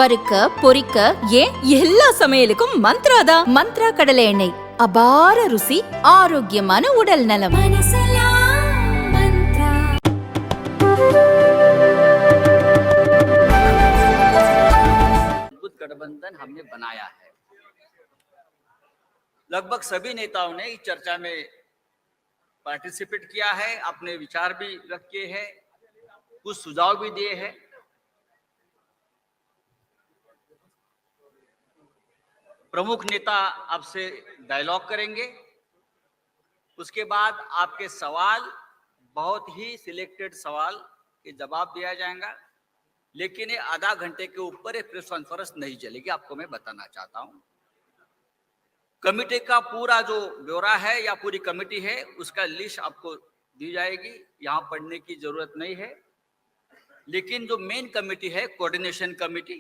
வறுக்க பொரிக்க ஏன் எல்லா சமையலுக்கும் மந்த்ரா தான். மந்த்ரா கடலை எண்ணெய், அபார ருசி, ஆரோக்கியமான உடல் நலம். गठबंधन हमने बनाया है। लगभग सभी नेताओं ने इस चर्चा में पार्टिसिपेट किया है, अपने विचार भी व्यक्त किए हैं, कुछ सुझाव भी दिए हैं। प्रमुख नेता आपसे डायलॉग करेंगे, उसके बाद आपके सवाल, बहुत ही सिलेक्टेड सवाल के जवाब दिया जाएगा, लेकिन ये आधा घंटे के ऊपर एक प्रेस कॉन्फ्रेंस नहीं चलेगी, आपको मैं बताना चाहता हूं। कमेटी का पूरा जो ब्यौरा है या पूरी कमेटी है उसका लिस्ट आपको दी जाएगी, यहां पढ़ने की जरूरत नहीं है। लेकिन जो मेन कमेटी है, कोऑर्डिनेशन कमेटी,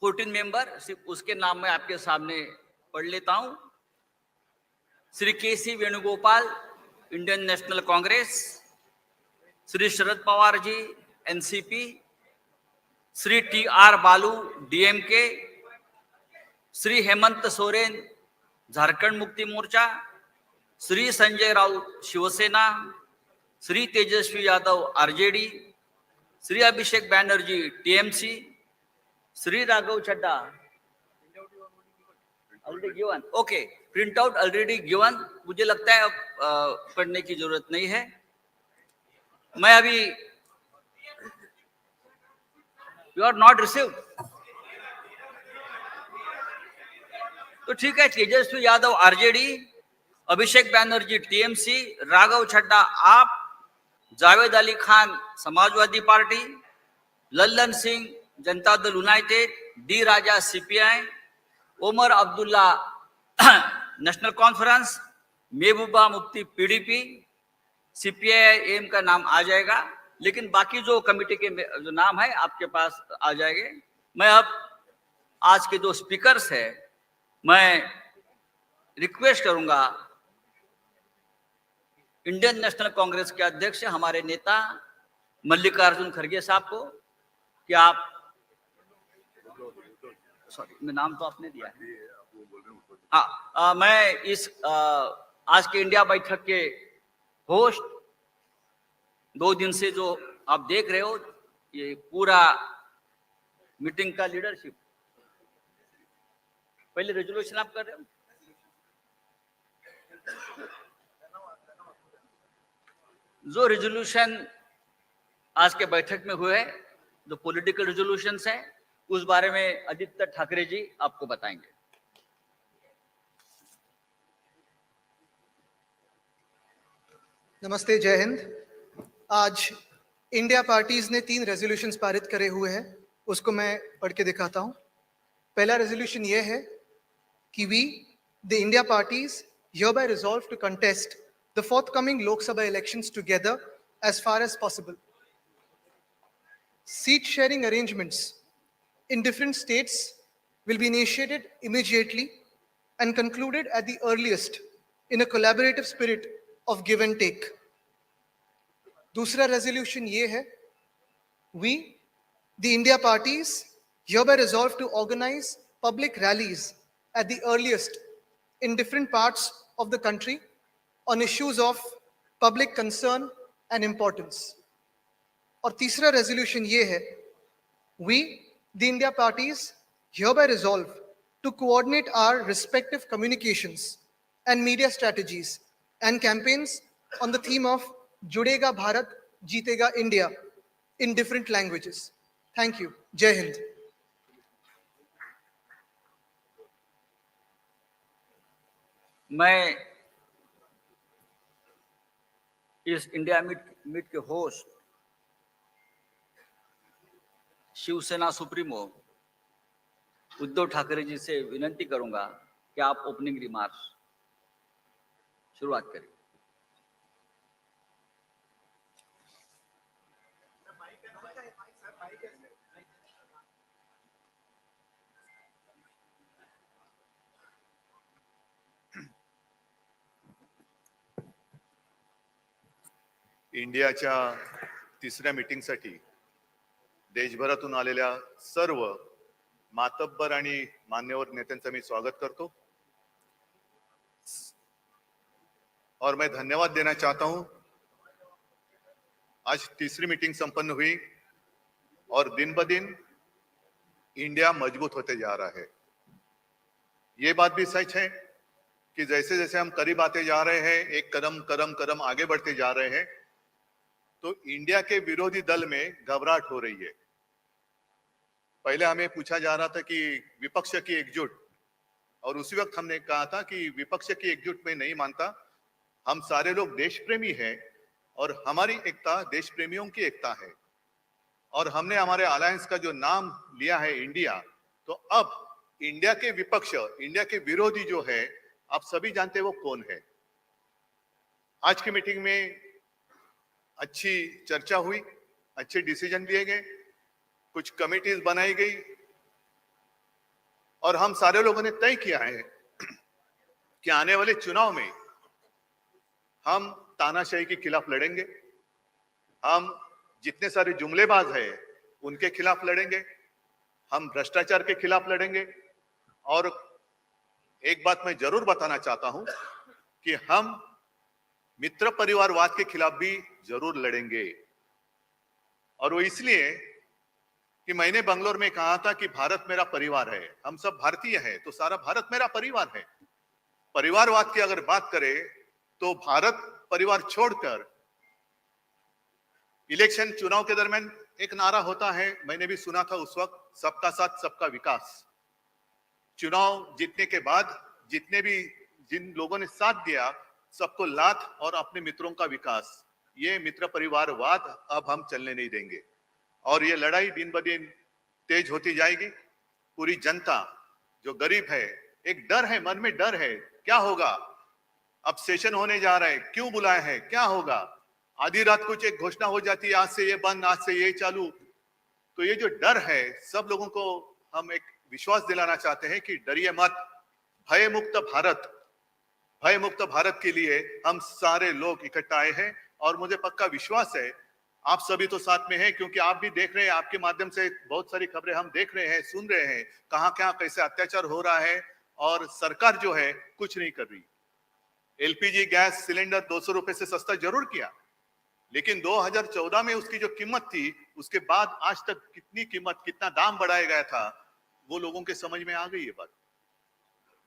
14 मेंबर, सिर्फ उसके नाम मैं आपके सामने पढ़ लेता हूं। Shri K C. Venugopal, Indian National Congress, Shri Sharad Pawar ji, NCP, Shri T R. Baalu, DMK, Shri Hemant Soren, Jharkhand Mukti Morcha, Shri Sanjay Raut, Shiv Sena, Shri Tejashwi Yadav, RJD, Shri Abhishek Banerjee, TMC, Shri Raghav Chadha, already given, okay, print out already given, मुझे लगता है अब पढ़ने की जरूरत नहीं है। मैं अभी, यू आर नॉट रिसीव्ड, तो ठीक है। Tejashwi Yadav RJD, Abhishek Banerjee TMC, Raghav Chadha AAP, Javed Ali Khan Samajwadi party, Lallan Singh Janata Dal united, D Raja CPI, Omar Abdullah National Conference, Mehbooba Mufti PDP, CPI का नाम आ जाएगा, लेकिन बाकी जो कमेटी के जो नाम है आपके पास आ जाएंगे। मैं अब आज के जो स्पीकर्स है, मैं रिक्वेस्ट करूंगा इंडियन नेशनल कांग्रेस के अध्यक्ष हमारे नेता मल्लिकार्जुन खड़गे साहब को कि आप, सॉरी मैं नाम तो आपने दिया है, हाँ, मैं इस आज के इंडिया बैठक के होस्ट, 2 दिन से जो आप देख रहे हो, ये पूरा मीटिंग का लीडरशिप, पहले रेजोल्यूशन आप कर रहे हो, जो रेजोल्यूशन आज के बैठक में हुए, जो पॉलिटिकल रेजोल्यूशंस हैं, उस बारे में आदित्य ठाकरे जी आपको बताएंगे। नमस्ते, जय हिंद। आज इंडिया पार्टीज ने 3 रेजोल्यूशंस पारित करे हुए हैं, उसको मैं पढ़ के दिखाता हूं। पहला रेजोल्यूशन ये है कि we the India parties hereby resolve to contest the forthcoming Lok Sabha elections together as far as possible. Seat sharing arrangements in different states will be initiated immediately and concluded at the earliest in a collaborative spirit of give and take. दूसरा resolution ये है, we the India parties hereby resolve to organize public rallies at the earliest in different parts of the country on issues of public concern and importance. और तीसरा resolution ये है, we the India parties hereby resolve to coordinate our respective communications and media strategies and campaigns on the theme of जुड़ेगा भारत जीतेगा India in different languages. Thank you. Jai Hind. मैं इस India meet के host Shiv Sena supremo Uddhav Thackeray ji से विनती करूंगा कि आप ओपनिंग रिमार्क्स शुरुआत करें। इंडियाच्या 3ऱ्या मीटिंगसाठी देशभरातून आलेल्या सर्व मातब्बर आणि मान्यवर नेत्यांचं मी स्वागत करतो और मैं धन्यवाद देना चाहता हूं। आज तीसरी मीटिंग संपन्न हुई और दिन ब दिन इंडिया मजबूत होते जा रहा है। ये बात भी सच है कि जैसे जैसे हम करीब आते जा रहे हैं, एक कदम कदम कदम आगे बढ़ते जा रहे हैं, तो इंडिया के विरोधी दल में घबराहट हो रही है। पहले हमें पूछा जा रहा था कि विपक्ष की एकजुट, और उसी वक्त हमने कहा था कि विपक्ष की एकजुट में नहीं मानता, हम सारे लोग देश प्रेमी हैं और हमारी एकता देश प्रेमियों की एकता है। और हमने हमारे अलायंस का जो नाम लिया है इंडिया, तो अब इंडिया के विपक्ष, इंडिया के विरोधी जो है, आप सभी जानते हैं वो कौन है। आज की मीटिंग में अच्छी चर्चा हुई, अच्छे डिसीजन लिए गए, कुछ कमिटीज बनाई गई और हम सारे लोगों ने तय किया है कि आने वाले चुनाव में हम तानाशाही के खिलाफ लड़ेंगे, हम जितने सारे जुमलेबाज हैं उनके खिलाफ लड़ेंगे, हम भ्रष्टाचार के खिलाफ लड़ेंगे। और एक बात मैं जरूर बताना चाहता हूं कि हम मित्र परिवारवाद के खिलाफ भी जरूर लड़ेंगे। और वो इसलिए कि मैंने बंगलोर में कहा था कि भारत मेरा परिवार है, हम सब भारतीय हैं, तो सारा भारत मेरा परिवार है। परिवारवाद की अगर बात करें तो भारत परिवार छोड़कर इलेक्शन चुनाव के दरमियान एक नारा होता है, मैंने भी सुना था उस वक्त, सबका साथ सबका विकास। चुनाव जीतने के बाद जिन लोगों ने साथ दिया, सबको लात और अपने मित्रों का विकास, ये मित्र परिवारवाद अब हम चलने नहीं देंगे। और ये लड़ाई दिन ब दिन तेज होती जाएगी। पूरी जनता जो गरीब है, एक डर है, मन में डर है, क्या होगा, अब सेशन होने जा रहा है, क्यों बुलाया है, क्या होगा, आधी रात कुछ एक घोषणा हो जाती है, आज से ये बंद, आज से ये चालू। तो ये जो डर है, सब लोगों को हम एक विश्वास दिलाना चाहते हैं कि डरिए मत, भय मुक्त भारत के लिए हम सारे लोग इकट्ठा आए हैं। और मुझे पक्का विश्वास है आप सभी तो साथ में हैं, क्योंकि आप भी देख रहे हैं, आपके माध्यम से बहुत सारी खबरें हम देख रहे हैं, सुन रहे हैं, कहां क्या कैसे अत्याचार हो रहा है और सरकार जो है कुछ नहीं कर रही। एलपीजी गैस सिलेंडर 200 रुपए से सस्ता जरूर किया, लेकिन 2014 में उसकी जो कीमत थी, उसके बाद आज तक कितनी कीमत, कितना दाम बढ़ाया गया था, वो लोगों के समझ में आ गई ये बात।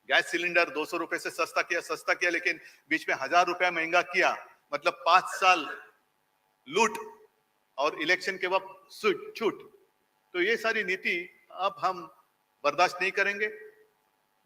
गैस सिलेंडर 200 रुपए से सस्ता किया, लेकिन बीच में 1000 रुपया महंगा किया, मतलब 5 साल लूट और इलेक्शन के वक्त छूट। तो ये सारी नीति अब हम बर्दाश्त नहीं करेंगे।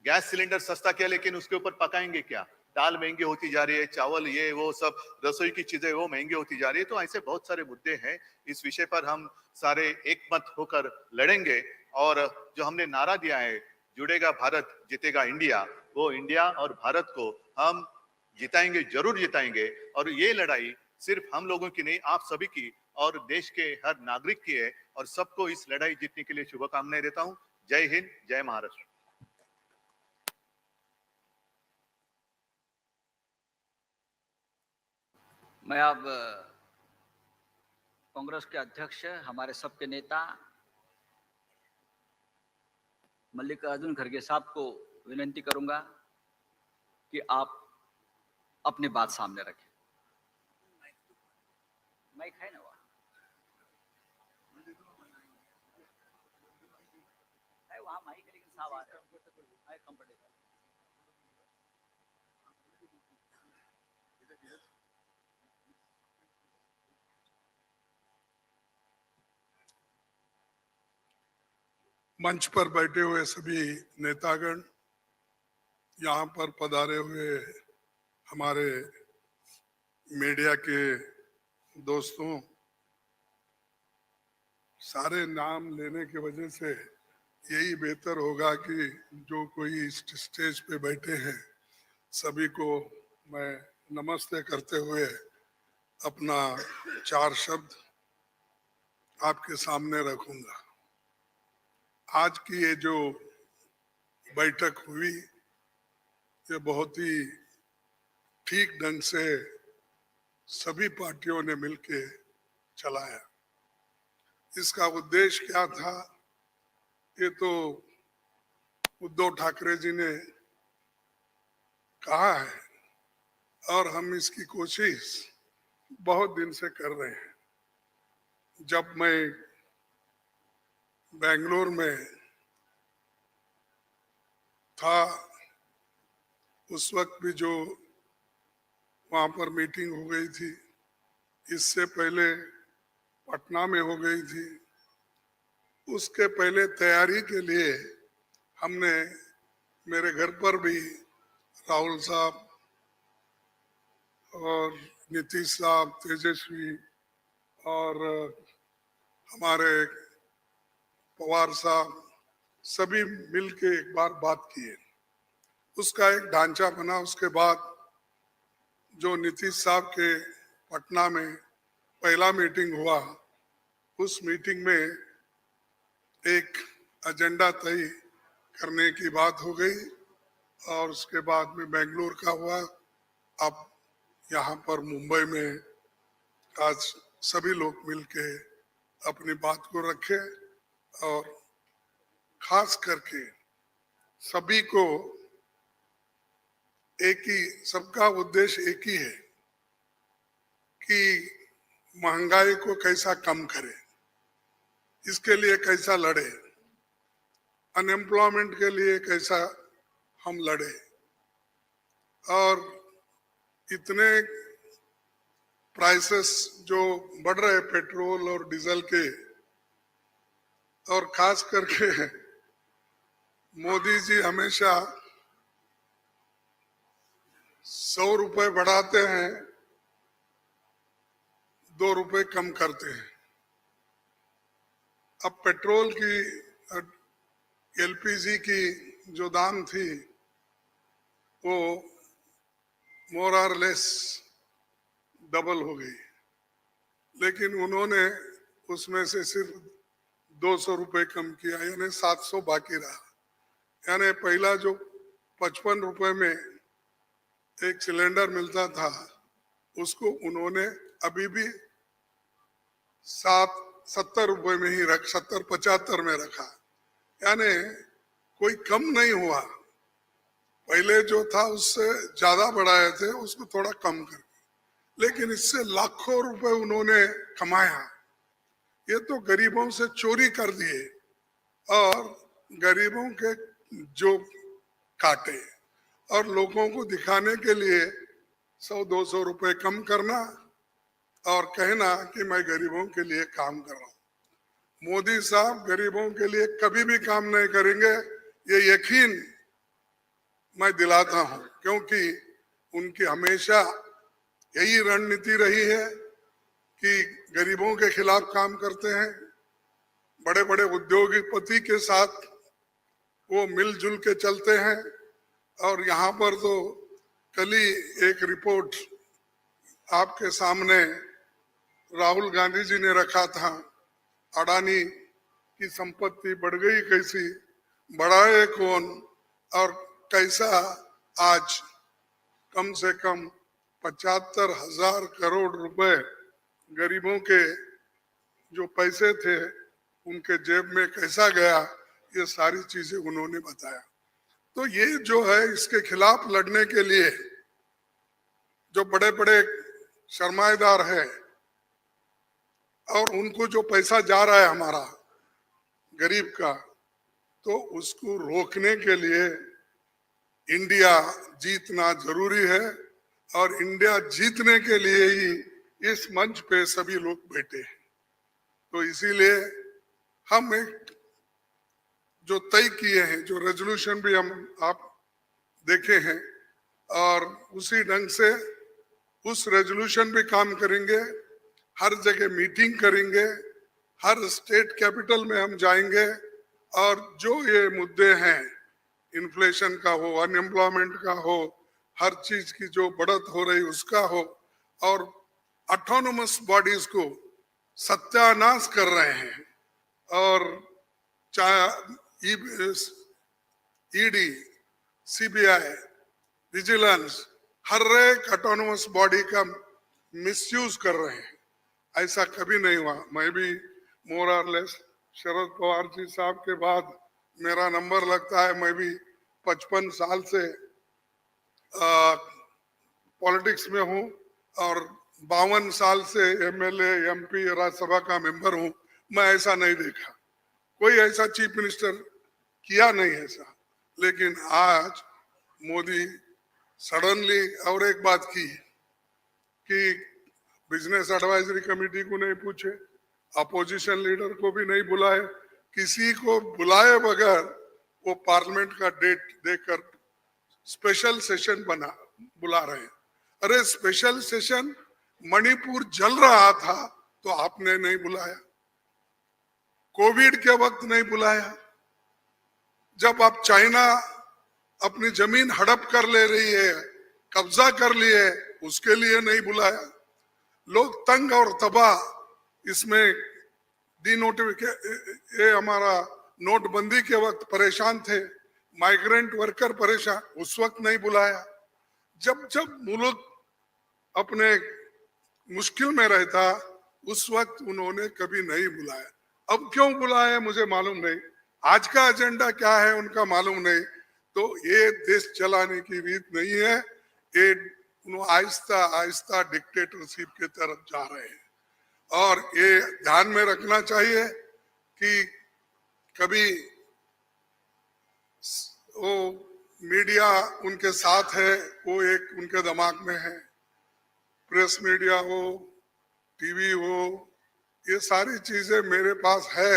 गैस सिलेंडर सस्ता किया, लेकिन उसके ऊपर पकाएंगे क्या, दाल महंगी होती जा रही है, चावल, ये वो सब रसोई की चीजें वो महंगी होती जा रही है। तो ऐसे बहुत सारे मुद्दे हैं, इस विषय पर हम सारे एकमत होकर लड़ेंगे। और जो हमने नारा दिया है, जुड़ेगा भारत जीतेगा इंडिया, वो इंडिया और भारत को हम जिताएंगे, जरूर जिताएंगे। और ये लड़ाई सिर्फ हम लोगों की नहीं, आप सभी की और देश के हर नागरिक की है। और सबको इस लड़ाई जीतने के लिए शुभकामनाएं देता हूं। जय हिंद, जय महाराष्ट्र। मैं अब कांग्रेस के अध्यक्ष, हमारे सबके नेता मल्लिकार्जुन खड़गे साहब को विनती करूंगा कि आप अपनी बात सामने रखें। माइक है ना वहाँ? वहाँ माइक है, लेकिन साहब आ रहे हैं, कंफर्टेबल। मंच पर बैठे हुए सभी नेतागण, यहाँ पर पधारे हुए हमारे मीडिया के दोस्तों, सारे नाम लेने की वजह से यही बेहतर होगा कि जो कोई इस स्टेज पे बैठे हैं सभी को मैं नमस्ते करते हुए अपना 4 शब्द आपके सामने रखूंगा। आज की ये जो बैठक हुई, ये बहुत ही ठीक ढंग से सभी पार्टियों ने मिलके चलाया। इसका उद्देश्य क्या था, ये तो उद्धव ठाकरे जी ने कहा है और हम इसकी कोशिश बहुत दिन से कर रहे हैं। जब मैं बेंगलोर में था उस वक्त भी जो वहां पर मीटिंग हो गई थी, इससे पहले पटना में हो गई थी, उसके पहले तैयारी के लिए हमने मेरे घर पर भी राहुल साहब और नीतीश साहब, तेजस्वी और हमारे पवार साहब सभी मिलके एक बार बात किए, उसका एक ढांचा बना। उसके बाद जो नीतीश साहब के पटना में पहला मीटिंग हुआ, उस मीटिंग में एक एजेंडा तय करने की बात हो गई और उसके बाद में बेंगलोर का हुआ। अब यहाँ पर मुंबई में आज सभी लोग मिलके अपनी बात को रखे और खास करके सभी को एक ही, सबका उद्देश्य एक ही है कि महंगाई को कैसा कम करें, इसके लिए कैसा लड़े, अनएम्प्लॉयमेंट के लिए कैसा हम लड़े। और इतने प्राइसेस जो बढ़ रहे पेट्रोल और डीजल के, और खास करके मोदी जी हमेशा 100 रुपए बढ़ाते हैं, 2 रुपए कम करते हैं। अब पेट्रोल की, एलपीजी की जो दाम थी वो मोर और लेस डबल हो गई, लेकिन उन्होंने उसमें से सिर्फ 200 रुपए कम किया, यानी 700 बाकी रहा। यानी पहला जो 55 रुपए में एक सिलेंडर मिलता था, उसको उन्होंने अभी भी 70 रुपए में ही 70-75 में रखा, यानी कोई कम नहीं हुआ। पहले जो था उससे ज्यादा बढ़ाए थे, उसको थोड़ा कम कर, लेकिन इससे लाखों रुपए उन्होंने कमाया। ये तो गरीबों से चोरी कर दिए और गरीबों के जो काटे, और लोगों को दिखाने के लिए 100-200 रुपए कम करना और कहना कि मैं गरीबों के लिए काम कर रहा हूं। मोदी साहब गरीबों के लिए कभी भी काम नहीं करेंगे, ये यकीन मैं दिलाता हूं, क्योंकि उनकी हमेशा यही रणनीति रही है कि गरीबों के खिलाफ काम करते हैं। बड़े बड़े उद्योगपति के साथ वो मिलजुल के चलते हैं। और यहाँ पर तो कल ही एक रिपोर्ट आपके सामने राहुल गांधी जी ने रखा था, अडानी की संपत्ति बढ़ गई कैसी, बढ़ाए कौन, और कैसा आज कम से कम 75,000 करोड़ रुपए गरीबों के जो पैसे थे उनके जेब में कैसा गया, ये सारी चीजें उन्होंने बताया। तो ये जो है, इसके खिलाफ लड़ने के लिए जो बड़े बड़े सरमाएदार है और उनको जो पैसा जा रहा है हमारा गरीब का, तो उसको रोकने के लिए इंडिया जीतना जरूरी है। और इंडिया जीतने के लिए ही इस मंच पे सभी लोग बैठे हैं। तो इसीलिए हम एक जो तय किए हैं, जो रेजोल्यूशन भी हम आप देखे हैं, और उसी ढंग से उस रेजोल्यूशन भी काम करेंगे। हर जगह मीटिंग करेंगे, हर स्टेट कैपिटल में हम जाएंगे और जो ये मुद्दे हैं, इन्फ्लेशन का हो, अनएम्प्लॉयमेंट का हो, हर चीज की जो बढ़त हो रही उसका हो, और ऑटोनोमस बॉडीज को सत्यानाश कर रहे हैं। और चाहे ईडी, सीबीआई, विजिलेंस, हर एक ऑटोनोमस बॉडी का मिसयूज कर रहे हैं। ऐसा कभी नहीं हुआ। मैं भी मोर और लेस शरद पवार जी साहब के बाद मेरा नंबर लगता है। मैं भी 55 साल से पॉलिटिक्स में हूँ और 52 साल से एमएलए, एमपी, राज्यसभा का मेंबर हूँ। मैं ऐसा नहीं देखा, कोई ऐसा चीफ मिनिस्टर किया नहीं ऐसा। लेकिन आज मोदी सडनली और एक बात की कि बिजनेस एडवाइजरी कमेटी को नहीं पूछे, अपोजिशन लीडर को भी नहीं बुलाए, किसी को बुलाए बगैर वो पार्लियामेंट का डेट देकर स्पेशल सेशन बुला रहे हैं। अरे स्पेशल सेशन मणिपुर जल रहा था तो आपने नहीं बुलाया, कोविड के वक्त नहीं बुलाया, जब आप चाइना अपनी जमीन हड़प कर ले रही है, कब्जा कर लिए, उसके लिए नहीं बुलाया। लोग तंग और तबाह इसमें ये हमारा नोटबंदी के वक्त परेशान थे, माइग्रेंट वर्कर परेशान, उस वक्त नहीं बुलाया। जब जब मुल्क अपने मुश्किल में रहता उस वक्त उन्होंने कभी नहीं बुलाया। अब क्यों बुलाया मुझे मालूम नहीं, आज का एजेंडा क्या है उनका मालूम नहीं। तो ये देश चलाने की रीत नहीं है, ये आहिस्ता आहिस्ता डिक्टेटरशिप की तरफ जा रहे हैं। और ये ध्यान में रखना चाहिए कि कभी वो मीडिया उनके साथ है, वो एक उनके दिमाग में है, प्रेस मीडिया हो, टीवी हो, ये सारी चीजें मेरे पास है,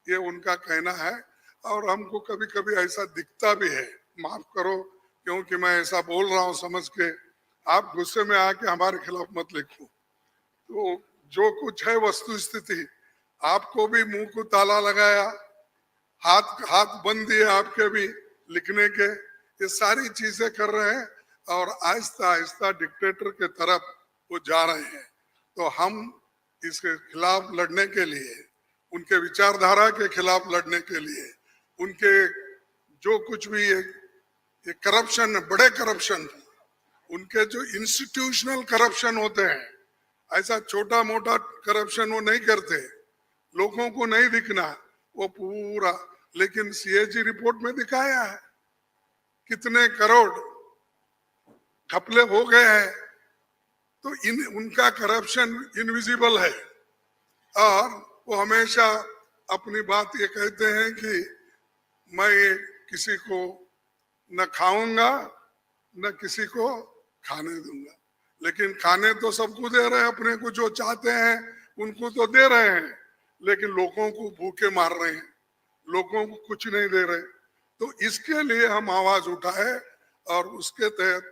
ये उनका कहना है। और हमको कभी कभी ऐसा दिखता भी है, माफ करो क्योंकि मैं ऐसा बोल रहा हूँ समझ के, आप गुस्से में आके हमारे खिलाफ मत लिखो। तो जो कुछ है वस्तु स्थिति, आपको भी मुंह को ताला लगाया, हाथ बंद दिए आपके भी लिखने के, ये सारी चीजें कर रहे हैं और आहिस्ता आहिस्ता डिक्टेटर के तरफ वो जा रहे हैं। तो हम इसके खिलाफ लड़ने के लिए, उनके विचारधारा के खिलाफ लड़ने के लिए, उनके जो कुछ भी ये करप्शन, बड़े करप्शन, उनके जो इंस्टीट्यूशनल करप्शन होते हैं, ऐसा छोटा मोटा करप्शन वो नहीं करते, लोगों को नहीं दिखना वो पूरा। लेकिन सीएजी रिपोर्ट में दिखाया है कितने करोड़ घपले हो गए हैं। तो उनका करप्शन इनविजिबल है और वो हमेशा अपनी बात ये कहते हैं कि मैं किसी को न खाऊंगा न किसी को खाने दूंगा। लेकिन खाने तो सबको दे रहे हैं, अपने को जो चाहते हैं उनको तो दे रहे हैं, लेकिन लोगों को भूखे मार रहे हैं, लोगों को कुछ नहीं दे रहे। तो इसके लिए हम आवाज उठाए और उसके तहत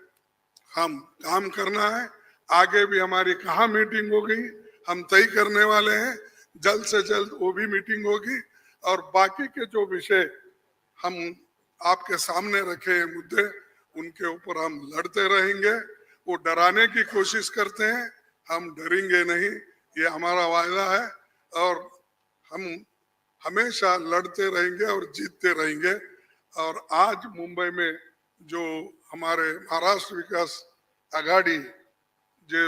हम काम करना है। आगे भी हमारी कहाँ मीटिंग होगी हम तय करने वाले हैं, जल्द से जल्द वो भी मीटिंग होगी। और बाकी के जो विषय हम आपके सामने रखे हैं मुद्दे, उनके ऊपर हम लड़ते रहेंगे। वो डराने की कोशिश करते हैं, हम डरेंगे नहीं, ये हमारा वायदा है। और हम हमेशा लड़ते रहेंगे और जीतते रहेंगे। और आज मुंबई में जो हमारे महाराष्ट्र विकास आघाड़ी जो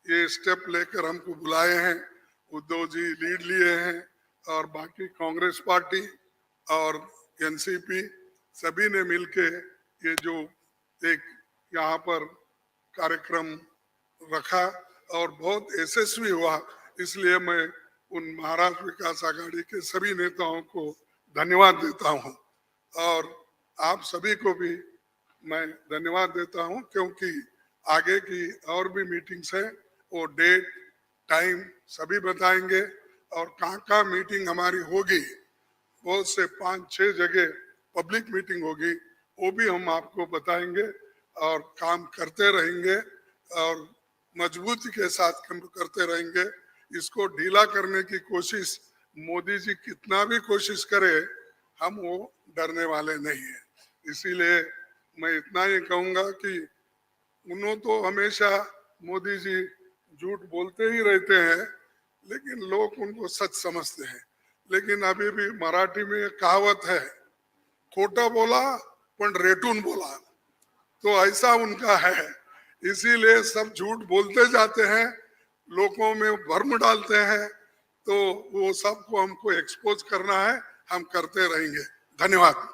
ये स्टेप लेकर हमको बुलाए हैं, उद्धव जी लीड लिए हैं और बाकी कांग्रेस पार्टी और एनसीपी सभी ने मिलके ये जो एक यहाँ पर कार्यक्रम रखा और बहुत यशस्वी हुआ। इसलिए मैं उन महाराष्ट्र विकास आघाड़ी के सभी नेताओं को धन्यवाद देता हूँ और आप सभी को भी मैं धन्यवाद देता हूँ, क्योंकि आगे की और भी मीटिंग्स है, वो डेट टाइम सभी बताएंगे और कहाँ मीटिंग हमारी होगी, बहुत से 5-6 जगह पब्लिक मीटिंग होगी, वो भी हम आपको बताएंगे और काम करते रहेंगे और मजबूती के साथ काम करते रहेंगे। इसको ढीला करने की कोशिश मोदी जी कितना भी कोशिश करे, हम वो डरने वाले नहीं है। इसीलिए मैं इतना ही कहूंगा कि उन्होंने तो हमेशा मोदी जी झूठ बोलते ही रहते हैं, लेकिन लोग उनको सच समझते हैं। लेकिन अभी भी मराठी में एक कहावत है, खोटा बोला पण रेटून बोला, तो ऐसा उनका है। इसीलिए सब झूठ बोलते जाते हैं, लोगों में भ्रम डालते हैं तो वो सबको हमको एक्सपोज करना है, हम करते रहेंगे। धन्यवाद।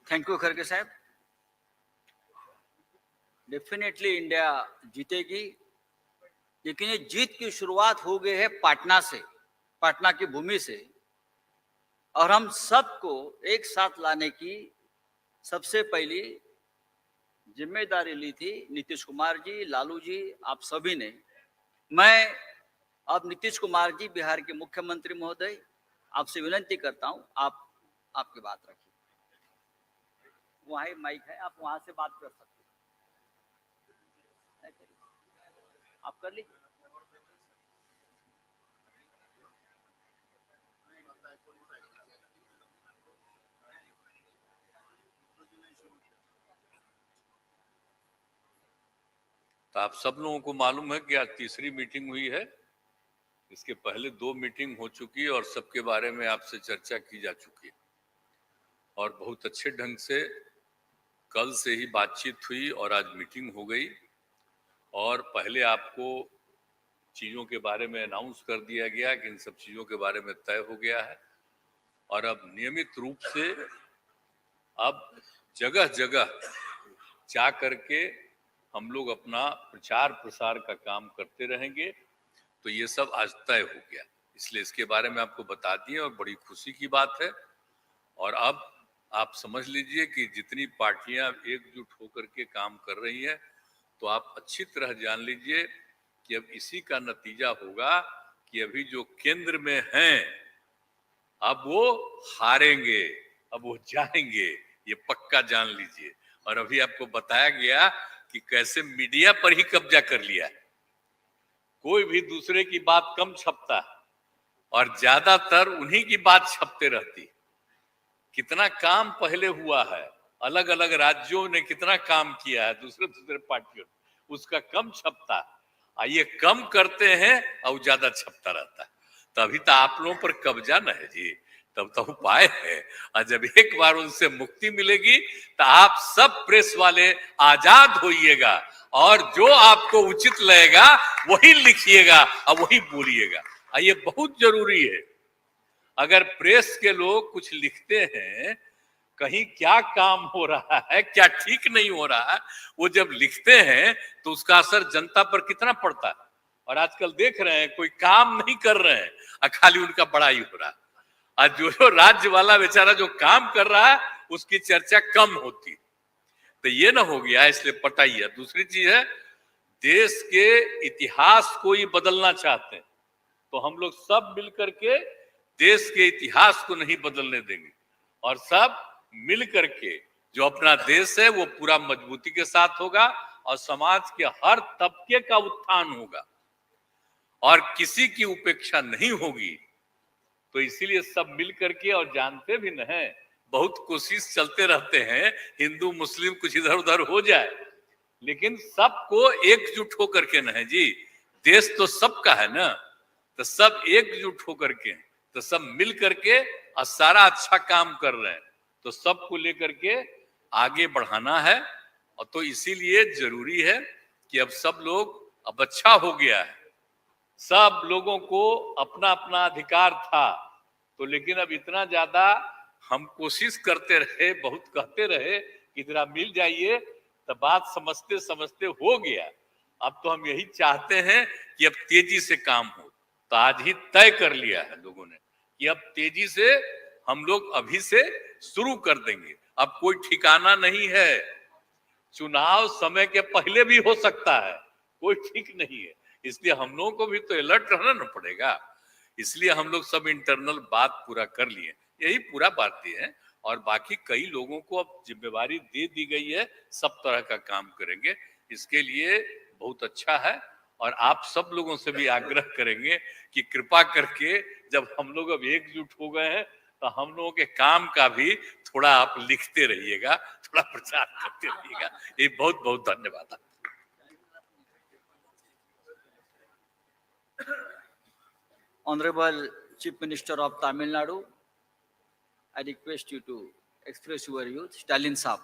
थैंक यू खड़गे साहब। डेफिनेटली इंडिया जीतेगी, लेकिन ये जीत की शुरुआत हो गई है पाटना से, पाटना की भूमि से, और हम सबको एक साथ लाने की सबसे पहली जिम्मेदारी ली थी नीतीश कुमार जी, लालू जी, आप सभी ने। मैं अब नीतीश कुमार जी, बिहार के मुख्यमंत्री महोदय, आपसे विनती करता हूं, आप आपकी बात रखिए। वहां माइक है, आप वहां से बात कर सकते हैं, आप कर लीजिए। तो आप सब लोगों को मालूम है कि आज तीसरी मीटिंग हुई है। इसके पहले 2 मीटिंग हो चुकी है और सबके बारे में आपसे चर्चा की जा चुकी है, और बहुत अच्छे ढंग से कल से ही बातचीत हुई और आज मीटिंग हो गई। और पहले आपको चीज़ों के बारे में अनाउंस कर दिया गया कि इन सब चीज़ों के बारे में तय हो गया है, और अब नियमित रूप से अब जगह जगह जा करके हम लोग अपना प्रचार प्रसार का काम करते रहेंगे। तो ये सब आज तय हो गया, इसलिए इसके बारे में आपको बता दिए और बड़ी खुशी की बात है। और अब आप समझ लीजिए कि जितनी पार्टियां एकजुट होकर के काम कर रही हैं, तो आप अच्छी तरह जान लीजिए कि अब इसी का नतीजा होगा कि अभी जो केंद्र में हैं अब वो हारेंगे, अब वो जाएंगे, ये पक्का जान लीजिए। और अभी आपको बताया गया कि कैसे मीडिया पर ही कब्जा कर लिया है, कोई भी दूसरे की बात कम छपता है और ज्यादातर उन्हीं की बात छपते रहती। कितना काम पहले हुआ है, अलग अलग राज्यों ने कितना काम किया है दूसरे दूसरे पार्टियों, उसका कम छपता है। ये कम करते हैं और ज्यादा छपता रहता है। तभी तो आप लोगों पर कब्जा न है जी, तब तो उपाय है। और जब एक बार उनसे मुक्ति मिलेगी तो आप सब प्रेस वाले आजाद होइएगा, और जो आपको उचित लगेगा वही लिखिएगा और वही बोलिएगा। ये बहुत जरूरी है। अगर प्रेस के लोग कुछ लिखते हैं, कहीं क्या काम हो रहा है, क्या ठीक नहीं हो रहा है, वो जब लिखते हैं तो उसका असर जनता पर कितना पड़ता है। और आजकल देख रहे हैं कोई काम नहीं कर रहे हैं और खाली उनका बड़ाई हो रहा है, और जो राज्य वाला बेचारा जो काम कर रहा है उसकी चर्चा कम होती है। तो ये ना हो गया, इसलिए पटाइए। दूसरी चीज है, देश के इतिहास को ही बदलना चाहते हैं, तो हम लोग सब मिलकर के देश के इतिहास को नहीं बदलने देंगे, और सब मिल करके जो अपना देश है वो पूरा मजबूती के साथ होगा, और समाज के हर तबके का उत्थान होगा और किसी की उपेक्षा नहीं होगी। तो इसीलिए सब मिल करके, और जानते भी न है, बहुत कोशिश चलते रहते हैं हिंदू मुस्लिम कुछ इधर उधर हो जाए, लेकिन सबको एकजुट होकर के न है जी, देश तो सबका है ना, तो सब एकजुट होकर के, तो सब मिल करके और सारा अच्छा काम कर रहे हैं, तो सबको लेकर के आगे बढ़ाना है। और तो इसीलिए जरूरी है कि अब सब लोग, अब अच्छा हो गया है, सब लोगों को अपना अपना अधिकार था, तो लेकिन अब इतना ज्यादा हम कोशिश करते रहे, बहुत कहते रहे कि जरा मिल जाइए, तो बात समझते समझते हो गया। अब तो हम यही चाहते हैं कि अब तेजी से काम हो। तो आज ही तय कर लिया है लोगों ने कि अब तेजी से हम लोग अभी से शुरू कर देंगे। अब कोई ठिकाना नहीं है, चुनाव समय के पहले भी हो सकता है, कोई ठीक नहीं है, इसलिए हम लोगों को भी तो अलर्ट रहना न पड़ेगा। इसलिए हम लोग सब इंटरनल बात पूरा कर लिए, यही पूरा बात ये है। और बाकी कई लोगों को अब जिम्मेवारी दे दी गई है, सब तरह का काम करेंगे, इसके लिए बहुत अच्छा है। और आप सब लोगों से भी आग्रह करेंगे कि कृपा करके जब हम लोग अब एकजुट हो गए हैं, तो हम लोगों के काम का भी थोड़ा आप लिखते रहिएगा, थोड़ा प्रचार करते रहिएगा। ये बहुत बहुत धन्यवाद। Honorable Chief Minister of Tamil Nadu, I request you to express your views. Stalin Saab.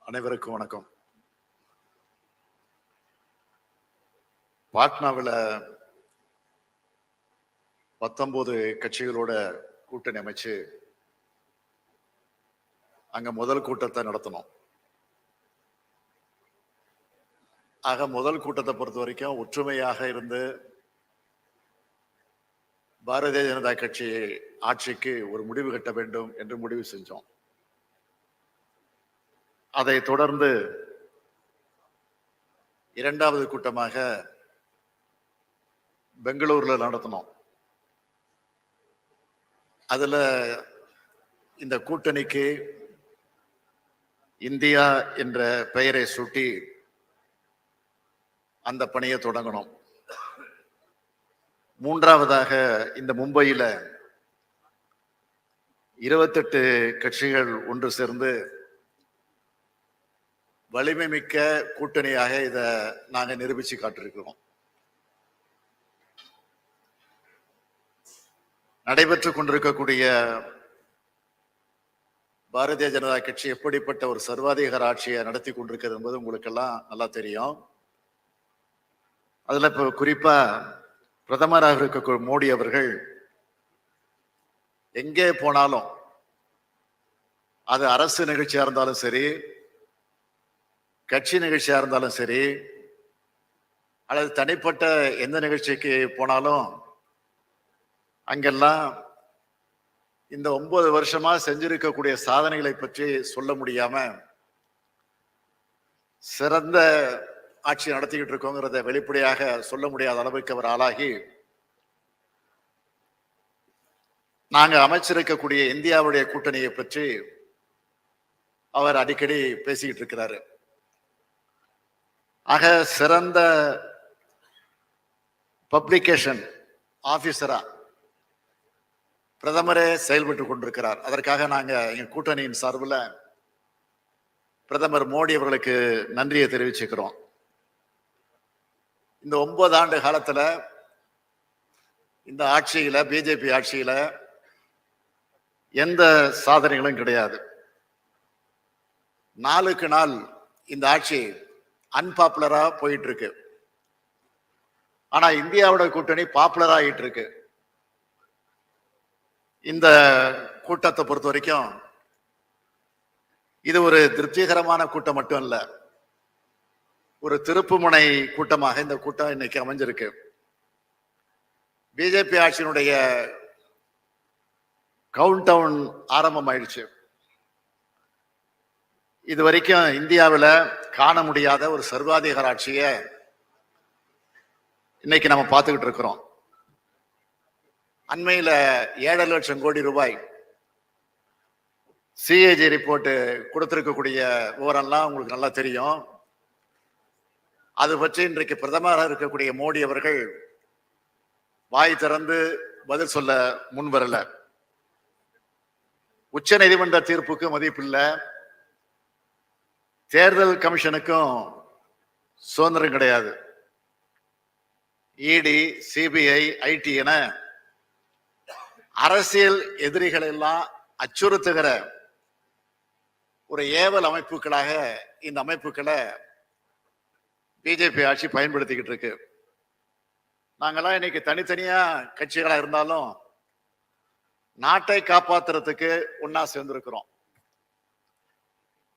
அனைவருக்கும் வணக்கம். பாட்னாவில் 19 கட்சிகளோட கூட்டணி அமைச்சு அங்க முதல் கூட்டத்தை நடத்தணும். ஆக முதல் கூட்டத்தை பொறுத்த வரைக்கும் ஒற்றுமையாக இருந்து பாரதிய ஜனதா கட்சி ஆட்சிக்கு ஒரு முடிவு கட்ட வேண்டும் என்று முடிவு செஞ்சோம். அதை தொடர்ந்து இரண்டாவது கூட்டமாக பெங்களூர்ல நடத்தினோம். அதுல இந்த கூட்டணிக்கு இந்தியா என்ற பெயரை சூட்டி அந்த பணியை தொடங்கணும். மூன்றாவதாக இந்த மும்பையில 28 கட்சிகள் ஒன்று சேர்ந்து வலிமை மிக்க கூட்டணியாக இத நாங்க நிரூபிச்சு காட்டிருக்கிறோம். நடைபெற்றுக் கொண்டிருக்கக்கூடிய பாரதிய ஜனதா கட்சி எப்படிப்பட்ட ஒரு சர்வாதிகார ஆட்சியை நடத்தி கொண்டிருக்கிறது என்பது உங்களுக்கெல்லாம் நல்லா தெரியும். அதுல இப்ப குறிப்பா பிரதமராக இருக்க மோடி அவர்கள் எங்கே போனாலும், அது அரசு நிகழ்ச்சியா இருந்தாலும் சரி, கட்சி நிகழ்ச்சியா இருந்தாலும் சரி, அல்லது தனிப்பட்ட எந்த நிகழ்ச்சிக்கு போனாலும் அங்கெல்லாம் இந்த 9 வருஷமா செஞ்சிருக்கக்கூடிய சாதனைகளை பற்றி சொல்ல முடியாம சிறந்த ஆட்சி நடத்திக்கிட்டு இருக்கோங்கிறத வெளிப்படையாக சொல்ல முடியாத அளவுக்கு அவர் ஆளாகி, நாங்க அமைச்சிருக்கக்கூடிய இந்தியாவுடைய கூட்டணியை பற்றி அவர் அடிக்கடி பேசிக்கிட்டு இருக்கிறாரு. ஆக சிறந்த பப்ளிகேஷன் ஆபீசரா பிரதமரே செயல்பட்டு கொண்டிருக்கிறார். அதற்காக நாங்க எங்க கூட்டணியின் சார்பில் பிரதமர் மோடி அவர்களுக்கு நன்றியை தெரிவிச்சுக்கிறோம். இந்த 9 ஆண்டு காலத்துல இந்த ஆட்சியில, பிஜேபி ஆட்சியில எந்த சாதனைகளும் கிடையாது. நாளுக்கு நாள் இந்த ஆட்சி அன்பாப்புலரா போயிட்டு இருக்கு. ஆனா இந்தியாவோட கூட்டணி பாப்புலரா ஆகிட்டு இருக்கு. இந்த கூட்டத்தை பொறுத்த வரைக்கும் இது ஒரு திருப்திகரமான கூட்டம் மட்டும் இல்ல, ஒரு திருப்புமுனை கூட்டமாக இந்த கூட்டம் இன்னைக்கு அமைஞ்சிருக்கு. பிஜேபி ஆட்சியினுடைய கவுண்ட் டவுன் ஆரம்பம் ஆயிடுச்சு. இது வரைக்கும் இந்தியாவில் காண முடியாத ஒரு சர்வாதிகார ஆட்சியை இன்னைக்கு நம்ம பார்த்துக்கிட்டு இருக்கிறோம். அண்மையில 7 லட்சம் கோடி ரூபாய் சிஏஜி ரிப்போர்ட் கொடுத்திருக்கக்கூடிய விவரம்லாம் உங்களுக்கு நல்லா தெரியும். அது பற்றி இன்றைக்கு பிரதமராக இருக்கக்கூடிய மோடி அவர்கள் வாய் திறந்து பதில் சொல்ல முன்வரல. உச்ச நீதிமன்ற தீர்ப்புக்கு மதிப்பில்லை, தேர்தல் கமிஷனுக்கும் சுதந்திரம் கிடையாது. இடி, சிபிஐ, ஐடி என அரசியல் எதிரிகள் எல்லாம் அச்சுறுத்துகிற ஒரு ஏவல் அமைப்புகளாக இந்த அமைப்புகளை பிஜேபி ஆட்சி பயன்படுத்திக்கிட்டு இருக்கு. நாங்கெல்லாம் இன்னைக்கு தனித்தனியா கட்சிகளா இருந்தாலும் நாட்டை காப்பாத்துறதுக்கு ஒன்னா சேர்ந்திருக்கிறோம்.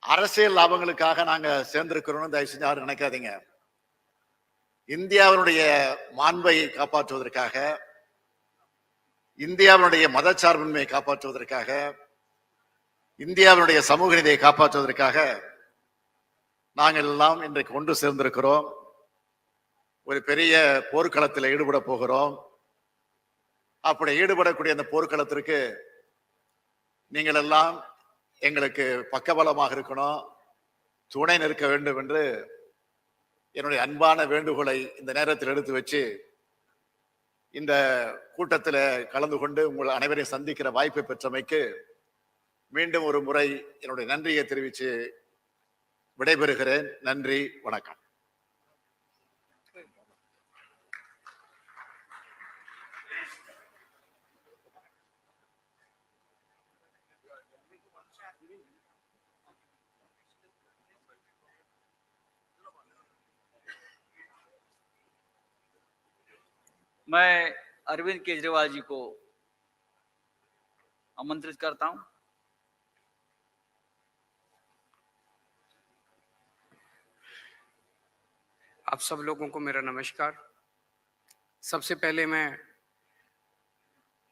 அரசியல் லாபங்களுக்காக நாங்க சேர்ந்திருக்கிறோம்னு தயவு செஞ்சு யாரும் நினைக்காதீங்க. இந்தியாவினுடைய மாண்பை காப்பாற்றுவதற்காக, இந்தியாவினுடைய மதச்சார்பின்மையை காப்பாற்றுவதற்காக, இந்தியாவினுடைய சமூக நீதியை காப்பாற்றுவதற்காக நாங்கள் எல்லாம் இன்றைக்கு ஒன்று சேர்ந்திருக்கிறோம். ஒரு பெரிய போர்க்களத்தில் ஈடுபட போகிறோம். அப்படி ஈடுபடக்கூடிய அந்த போர்க்களத்திற்கு நீங்கள் எல்லாம் எங்களுக்கு பக்கபலமாக இருக்கணும், துணை நிற்க வேண்டும் என்று என்னுடைய அன்பான வேண்டுகோளை இந்த நேரத்தில் எடுத்து வச்சு இந்த கூட்டத்தில் கலந்து கொண்டு உங்கள் அனைவரையும் சந்திக்கிற வாய்ப்பை பெற்றமைக்கு மீண்டும் ஒரு முறை என்னுடைய நன்றியை தெரிவித்து விடைபெறுகிறேன். நன்றி, வணக்கம். मैं अरविंद केजरीवाल जी को आमंत्रित करता हूं। आप सब लोगों को मेरा नमस्कार। सबसे पहले मैं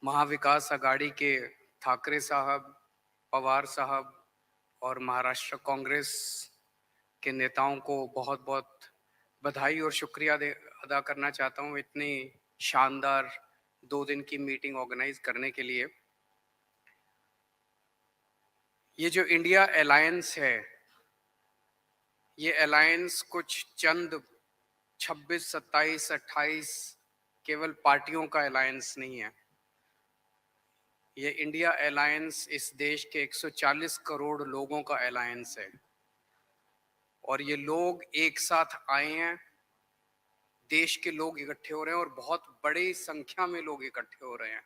महाविकास आघाड़ी के ठाकरे साहब, पवार साहब और महाराष्ट्र कांग्रेस के नेताओं को बहुत बहुत बधाई और शुक्रिया अदा करना चाहता हूं इतनी शानदार 2 दिन की मीटिंग ऑर्गेनाइज करने के लिए। ये जो इंडिया अलायंस है, ये अलायंस कुछ चंद 26, 27, 28 केवल पार्टियों का अलायंस नहीं है। ये इंडिया अलायंस इस देश के 140 करोड़ लोगों का अलायंस है और ये लोग एक साथ आए हैं। देश के लोग इकट्ठे हो रहे हैं और बहुत बड़ी संख्या में लोग इकट्ठे हो रहे हैं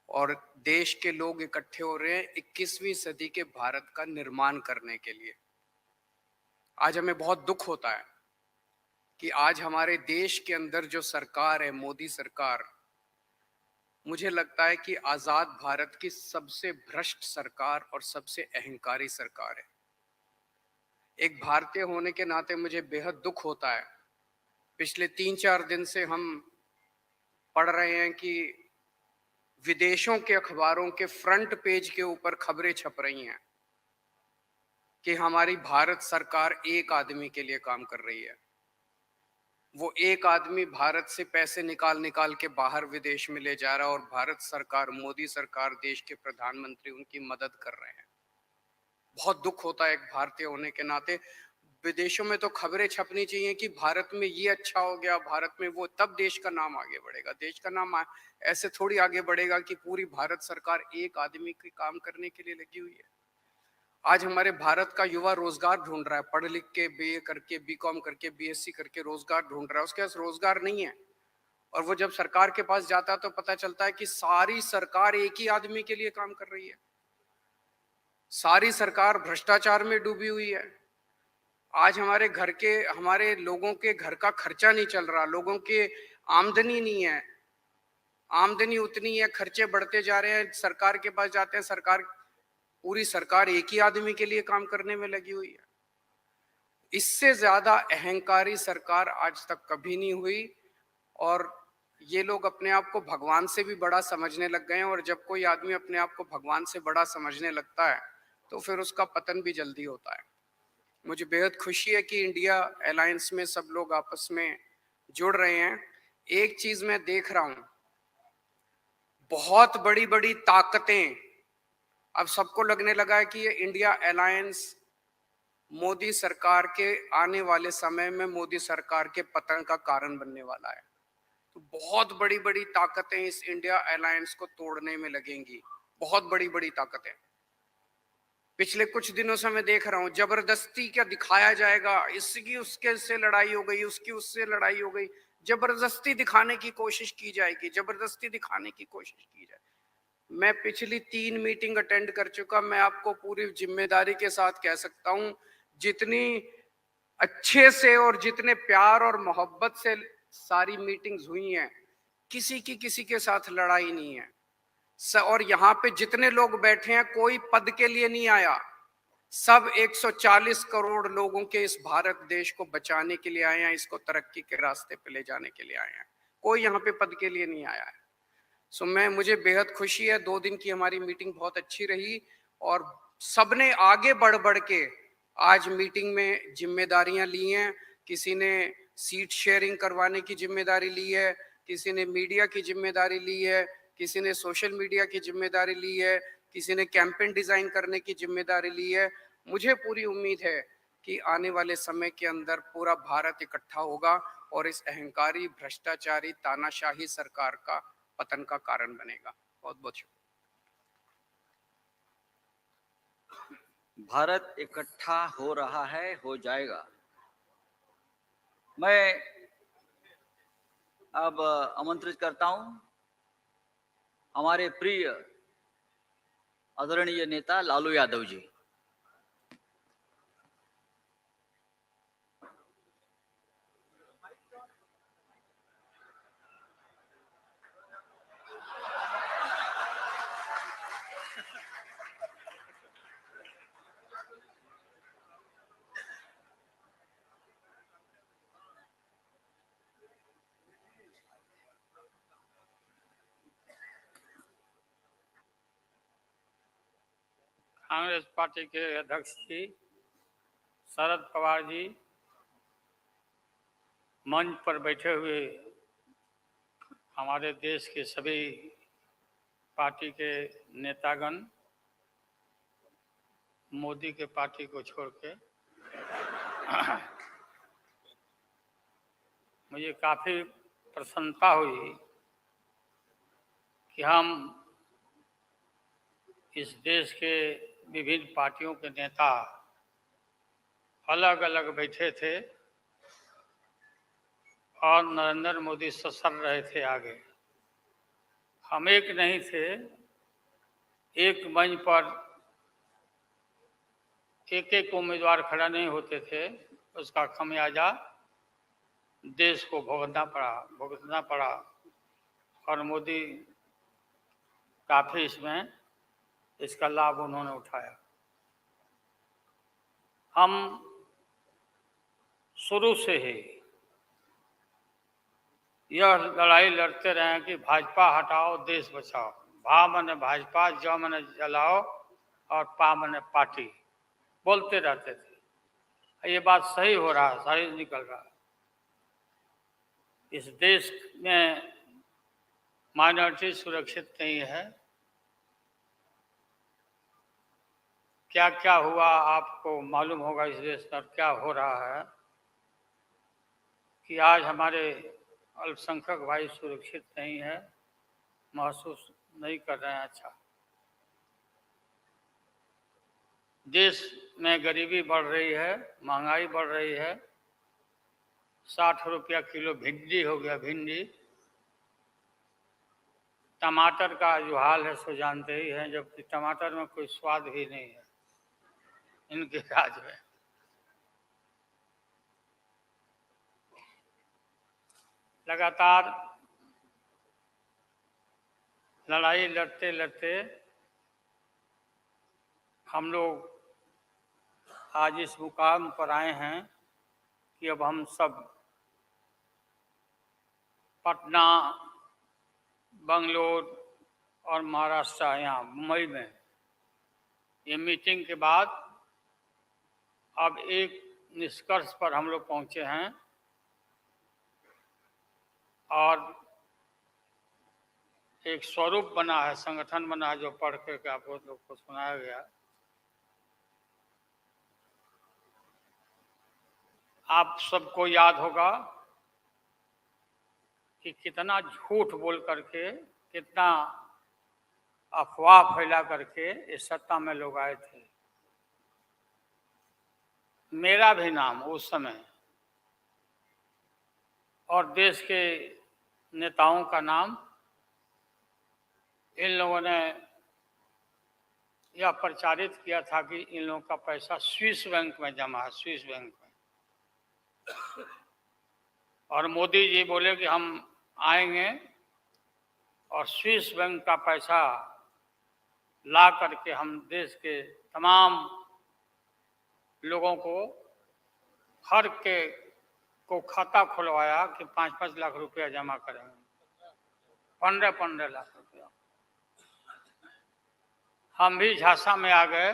और देश के लोग इकट्ठे हो रहे हैं 21वीं सदी के भारत का निर्माण करने के लिए। आज हमें बहुत दुख होता है कि आज हमारे देश के अंदर जो सरकार है, मोदी सरकार, मुझे लगता है कि आजाद भारत की सबसे भ्रष्ट सरकार और सबसे अहंकारी सरकार है। एक भारतीय होने के नाते मुझे बेहद दुख होता है। पिछले 3-4 दिन से हम पढ़ रहे हैं कि विदेशों के अखबारों के फ्रंट पेज के ऊपर खबरें छप रही हैं कि हमारी भारत सरकार एक आदमी के लिए काम कर रही है। वो एक आदमी भारत से पैसे निकाल निकाल के बाहर विदेश में ले जा रहा है और भारत सरकार, मोदी सरकार, देश के प्रधानमंत्री उनकी मदद कर रहे हैं। बहुत दुख होता है एक भारतीय होने के नाते। विदेशों में तो खबरें छपनी चाहिए कि भारत में ये अच्छा हो गया, भारत में वो, तब देश का नाम आगे बढ़ेगा। देश का नाम ऐसे थोड़ी आगे बढ़ेगा कि पूरी भारत सरकार एक आदमी के काम करने के लिए लगी हुई है। आज हमारे भारत का युवा रोजगार ढूंढ रहा है, पढ़ लिख के बीए करके, बीकॉम करके, बीएससी करके रोजगार ढूंढ रहा है। उसके पास रोजगार नहीं है और वो जब सरकार के पास जाता है तो पता चलता है कि सारी सरकार एक ही आदमी के लिए काम कर रही है। सारी सरकार भ्रष्टाचार में डूबी हुई है। आज हमारे लोगों के घर का खर्चा नहीं चल रहा, लोगों के आमदनी नहीं है, आमदनी उतनी है, खर्चे बढ़ते जा रहे हैं। सरकार के पास जाते हैं, पूरी सरकार एक ही आदमी के लिए काम करने में लगी हुई है। इससे ज्यादा अहंकारी सरकार आज तक कभी नहीं हुई और ये लोग अपने आप को भगवान से भी बड़ा समझने लग गए हैं और जब कोई आदमी अपने आप को भगवान से बड़ा समझने लगता है तो फिर उसका पतन भी जल्दी होता है। मुझे बेहद खुशी है कि इंडिया अलायंस में सब लोग आपस में जुड़ रहे हैं। एक चीज मैं देख रहा हूं, बहुत बड़ी बड़ी ताकतें, अब सबको लगने लगा है कि ये इंडिया अलायंस मोदी सरकार के आने वाले समय में मोदी सरकार के पतन का कारण बनने वाला है। तो बहुत बड़ी बड़ी ताकतें इस इंडिया अलायंस को तोड़ने में लगेंगी, बहुत बड़ी बड़ी ताकतें। पिछले कुछ दिनों से मैं देख रहा हूं जबरदस्ती क्या दिखाया जाएगा, इसकी उसके से लड़ाई हो गई, उसकी उससे लड़ाई हो गई, जबरदस्ती दिखाने की कोशिश की जाएगी, जबरदस्ती दिखाने की कोशिश की जाए। मैं पिछली 3 मीटिंग अटेंड कर चुका, मैं आपको पूरी जिम्मेदारी के साथ कह सकता हूं, जितनी अच्छे से और जितने प्यार और मोहब्बत से सारी मीटिंग्स हुई हैं, किसी के साथ लड़ाई नहीं है। और यहाँ पे जितने लोग बैठे हैं कोई पद के लिए नहीं आया, सब 140 करोड़ लोगों के इस भारत देश को बचाने के लिए आए हैं, इसको तरक्की के रास्ते पे ले जाने के लिए आए हैं। कोई यहाँ पे पद के लिए नहीं आया है। मुझे बेहद खुशी है, 2 दिन की हमारी मीटिंग बहुत अच्छी रही और सबने आगे बढ़ बढ़ के आज मीटिंग में जिम्मेदारियां ली हैं। किसी ने सीट शेयरिंग करवाने की जिम्मेदारी ली है, किसी ने मीडिया की जिम्मेदारी ली है, किसी ने सोशल मीडिया की जिम्मेदारी ली है, किसी ने कैंपेन डिजाइन करने की जिम्मेदारी ली है। मुझे पूरी उम्मीद है कि आने वाले समय के अंदर पूरा भारत इकट्ठा होगा और इस अहंकारी, भ्रष्टाचारी, तानाशाही सरकार का पतन का कारण बनेगा। बहुत बहुत शुक्रिया। भारत इकट्ठा हो रहा है, हो जाएगा। मैं अब आमंत्रित करता हूं हमारे प्रिय आदरणीय नेता लालू यादव जी। कांग्रेस पार्टी के अध्यक्ष जी शरद पवार जी, मंच पर बैठे हुए हमारे देश के सभी पार्टी के नेतागण, मोदी के पार्टी को छोड़ के, मुझे काफी प्रसन्नता हुई कि हम इस देश के विभिन्न पार्टियों के नेता अलग अलग बैठे थे और नरेंद्र मोदी ससर रहे थे आगे। हम एक नहीं थे, एक मंच पर एक एक उम्मीदवार खड़ा नहीं होते थे, उसका खमियाजा देश को भुगतना पड़ा और मोदी काफी इसका लाभ उन्होंने उठाया। हम शुरू से ही यह लड़ाई लड़ते रहे हैं कि भाजपा हटाओ देश बचाओ। भा मने भाजपा, ज मने जलाओ और पा मने पार्टी, बोलते रहते थे। ये बात सही हो रहा है, सही निकल रहा है। इस देश में माइनॉरिटी सुरक्षित नहीं है। क्या क्या हुआ आपको मालूम होगा इस देश पर क्या हो रहा है कि आज हमारे अल्पसंख्यक भाई सुरक्षित नहीं है, महसूस नहीं कर रहे हैं। अच्छा, देश में गरीबी बढ़ रही है, महंगाई बढ़ रही है। 60 रुपया किलो भिंडी हो गया, भिंडी। टमाटर का जो हाल है सो जानते ही हैं, जबकि टमाटर में कोई स्वाद भी नहीं है इनके राज में। लगातार लड़ाई लड़ते लड़ते हम लोग आज इस मुकाम पर आए हैं कि अब हम सब पटना, बंगलोर और महाराष्ट्र, यहाँ मुंबई में ये मीटिंग के बाद अब एक निष्कर्ष पर हम लोग पहुंचे हैं और एक स्वरूप बना है, संगठन बना है, जो पढ़ करके आप लोग को सुनाया गया। आप सबको याद होगा कि कितना झूठ बोल करके, कितना अफवाह फैला करके इस सत्ता में लोग आए थे। मेरा भी नाम उस समय और देश के नेताओं का नाम, इन लोगों ने यह प्रचारित किया था कि इन लोगों का पैसा स्विस बैंक में जमा है, स्विस बैंक में। और मोदी जी बोले कि हम आएंगे और स्विस बैंक का पैसा ला करके हम देश के तमाम लोगों को, हर के को खाता खुलवाया कि 5-5 लाख रुपया जमा करेंगे, 15-15 लाख रुपया। हम भी झांसा में आ गए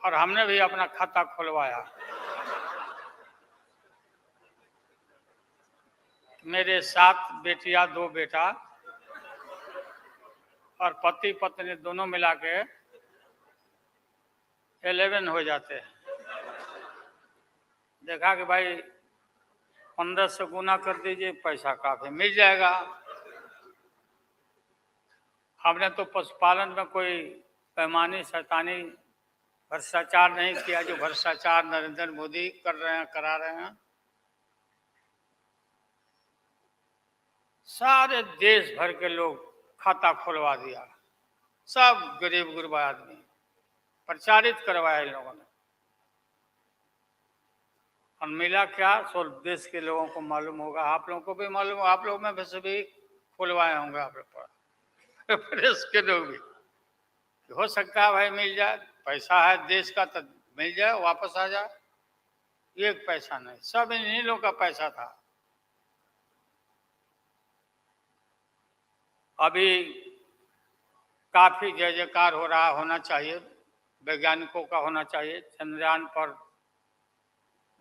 और हमने भी अपना खाता खुलवाया। मेरे 7 बेटियां, 2 बेटा और पति पत्नी दोनों मिला के 11 हो जाते हैं। देखा कि भाई 15 से गुना कर दीजिए, पैसा काफी मिल जाएगा। हमने तो पशुपालन में कोई पैमानी शैतानी भ्रष्टाचार नहीं किया, जो भ्रष्टाचार नरेंद्र मोदी कर रहे हैं, करा रहे हैं। सारे देश भर के लोग खाता खुलवा दिया, सब गरीब गुरबा आदमी प्रचारित करवाया इन लोगों ने। और मिला क्या, सो देश के लोगों को मालूम होगा, आप लोगों को भी मालूम, आप लोग में भी सभी खुलवाए होंगे आप लोग पर। प्रेस के लोग भी हो सकता है भाई मिल जाए, पैसा है देश का तो मिल जाए, वापस आ जाए। एक पैसा नहीं, सब इन्हीं लोगों का पैसा था। अभी काफी जय जयकार हो रहा, होना चाहिए, वैज्ञानिकों का होना चाहिए। चंद्रयान पर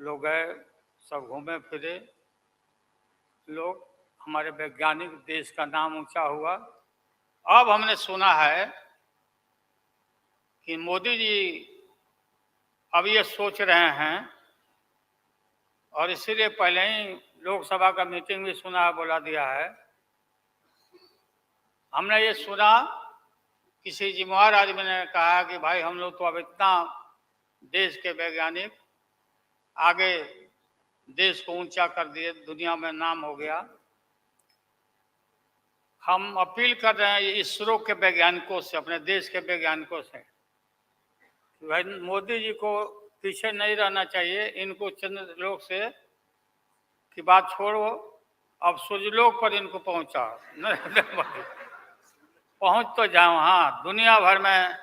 लोग गए, सब घूमे फिरे लोग, हमारे वैज्ञानिक, देश का नाम ऊंचा हुआ। अब हमने सुना है कि मोदी जी अब ये सोच रहे हैं, और इसीलिए पहले ही लोकसभा का मीटिंग भी सुना, बोला दिया है। हमने ये सुना, किसी जिम्मेवार आदमी ने कहा कि भाई हम लोग तो अब इतना देश के वैज्ञानिक आगे देश को ऊंचा कर दिए, दुनिया में नाम हो गया। हम अपील कर रहे हैं इसरो के वैज्ञानिकों से, अपने देश के वैज्ञानिकों से, कि भाई मोदी जी को पीछे नहीं रहना चाहिए। इनको चंद्रलोक से की बात छोड़ो, अब सूर्यलोक पर इनको पहुंचा नरेंद्र मोदी, पहुंच तो जाओ। हाँ, दुनिया भर में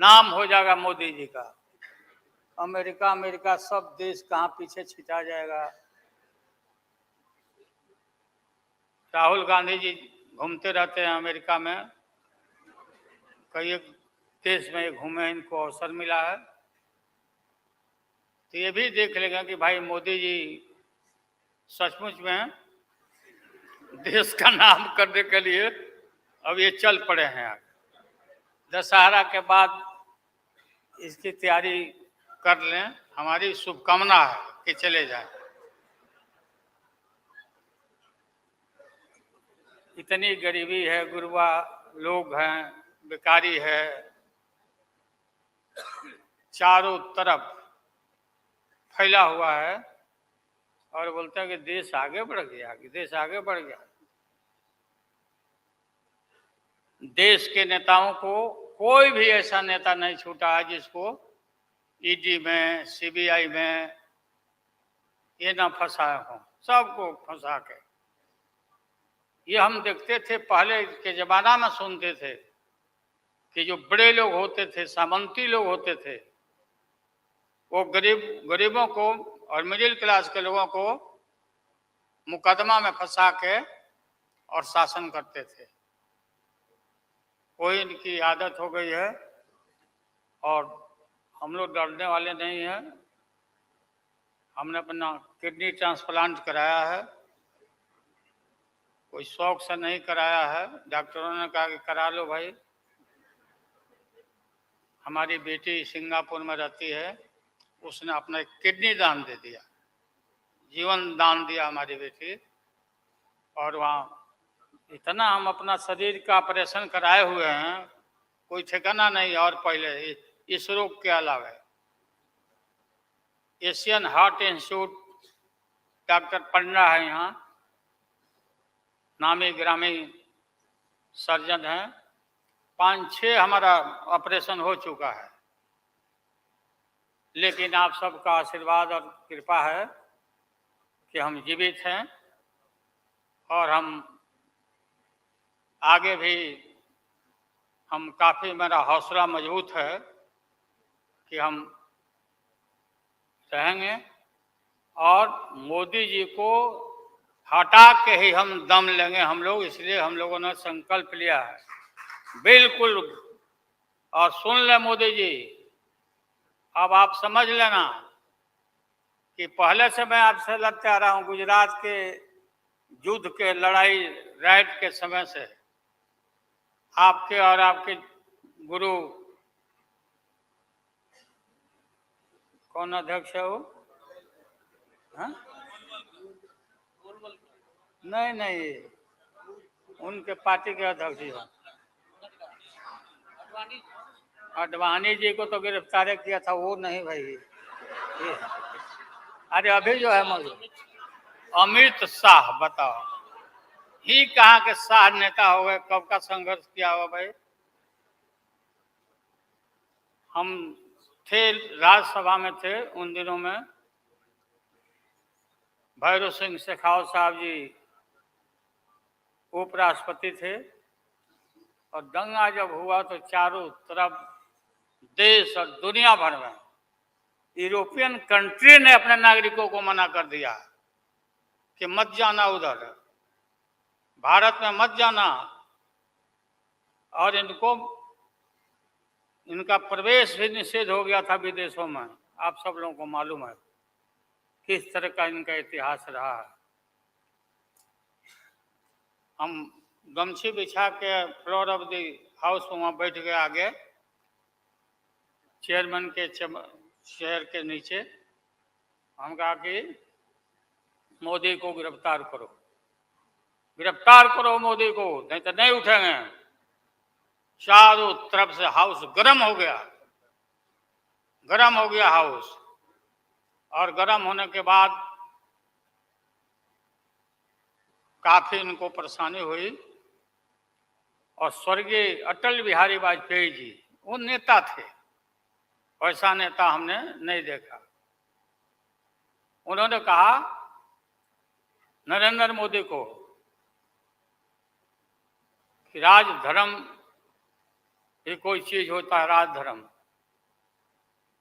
नाम हो जाएगा मोदी जी का। अमेरिका सब देश कहाँ पीछे छिटा जाएगा। राहुल गांधी जी घूमते रहते हैं अमेरिका में, कई देश में घूमे, इनको अवसर मिला है। तो ये भी देख लेगा कि भाई मोदी जी सचमुच में देश का नाम करने के लिए अब ये चल पड़े हैं। दशहरा के बाद इसकी तैयारी कर लें, हमारी शुभकामना है कि चले जाएं। इतनी गरीबी है, गुरबा लोग हैं, बेकारी है, चारों तरफ फैला हुआ है, और बोलते हैं कि देश आगे बढ़ गया, कि देश आगे बढ़ गया। देश के नेताओं को कोई भी ऐसा नेता नहीं छूटा है जिसको ईडी में, सीबीआई में ये ना फंसाए हो, सबको फंसा के। ये हम देखते थे पहले के जमाना में, सुनते थे कि जो बड़े लोग होते थे, सामंती लोग होते थे, वो गरीबों को और मिडिल क्लास के लोगों को मुकदमा में फंसा के और शासन करते थे। कोई इनकी आदत हो गई है, और हम लोग डरने वाले नहीं हैं। हमने अपना किडनी ट्रांसप्लांट कराया है, कोई शौक से नहीं कराया है। डॉक्टरों ने कहा कि करा लो भाई। हमारी बेटी सिंगापुर में रहती है, उसने अपना किडनी दान दे दिया, जीवन दान दिया हमारी बेटी। और वहाँ इतना हम अपना शरीर का ऑपरेशन कराए हुए हैं, कोई ठिकाना नहीं। और पहले इस रोग के अलावा एशियन हार्ट इंस्टीट्यूट, डॉक्टर पंडा है यहाँ, नामी ग्रामी सर्जन हैं। 5-6 हमारा ऑपरेशन हो चुका है। लेकिन आप सबका आशीर्वाद और कृपा है कि हम जीवित हैं, और हम आगे भी, हम काफ़ी, मेरा हौसला मजबूत है कि हम रहेंगे, और मोदी जी को हटा के ही हम दम लेंगे हम लोग। इसलिए हम लोगों ने संकल्प लिया है, बिल्कुल। और सुन ले मोदी जी, अब आप समझ लेना कि पहले से मैं आपसे लड़ते आ रहा हूँ, गुजरात के युद्ध के, लड़ाई राइट के समय से। आपके और आपके गुरु, कौन अध्यक्ष है वो? हाँ? नहीं, उनके पार्टी के अध्यक्ष जी हैं। अडवाणी जी को तो गिरफ्तार किया था, वो नहीं भाई। ये अरे अभी जो है मौजूद अमित शाह, बताओ, ही कहाँ के शाह नेता हो गए? कब का संघर्ष किया हुआ भाई। हम थे राज्यसभा में, थे उन दिनों में। भैरव सिंह शेखावत साहब जी उपराष्ट्रपति थे, और दंगा जब हुआ तो चारों तरफ देश और दुनिया भर में यूरोपियन कंट्री ने अपने नागरिकों को मना कर दिया कि मत जाना उधर, भारत में मत जाना, और इनका प्रवेश भी निषेध हो गया था विदेशों में। आप सब लोगों को मालूम है किस तरह का इनका इतिहास रहा है। हम गमछी बिछा के फ्लोर ऑफ द हाउस में वहां बैठ गए आगे चेयरमैन के चेयर के नीचे। हम कहा कि मोदी को गिरफ्तार करो, गिरफ्तार करो मोदी को, नहीं तो नहीं उठेंगे। चारों तरफ से हाउस गर्म हो गया, गर्म हो गया हाउस। और गर्म होने के बाद काफी इनको परेशानी हुई। और स्वर्गीय अटल बिहारी वाजपेयी जी वो नेता थे, वैसा नेता हमने नहीं देखा। उन्होंने कहा नरेंद्र मोदी को कि राजधर्म भी कोई चीज होता है, राजधर्म।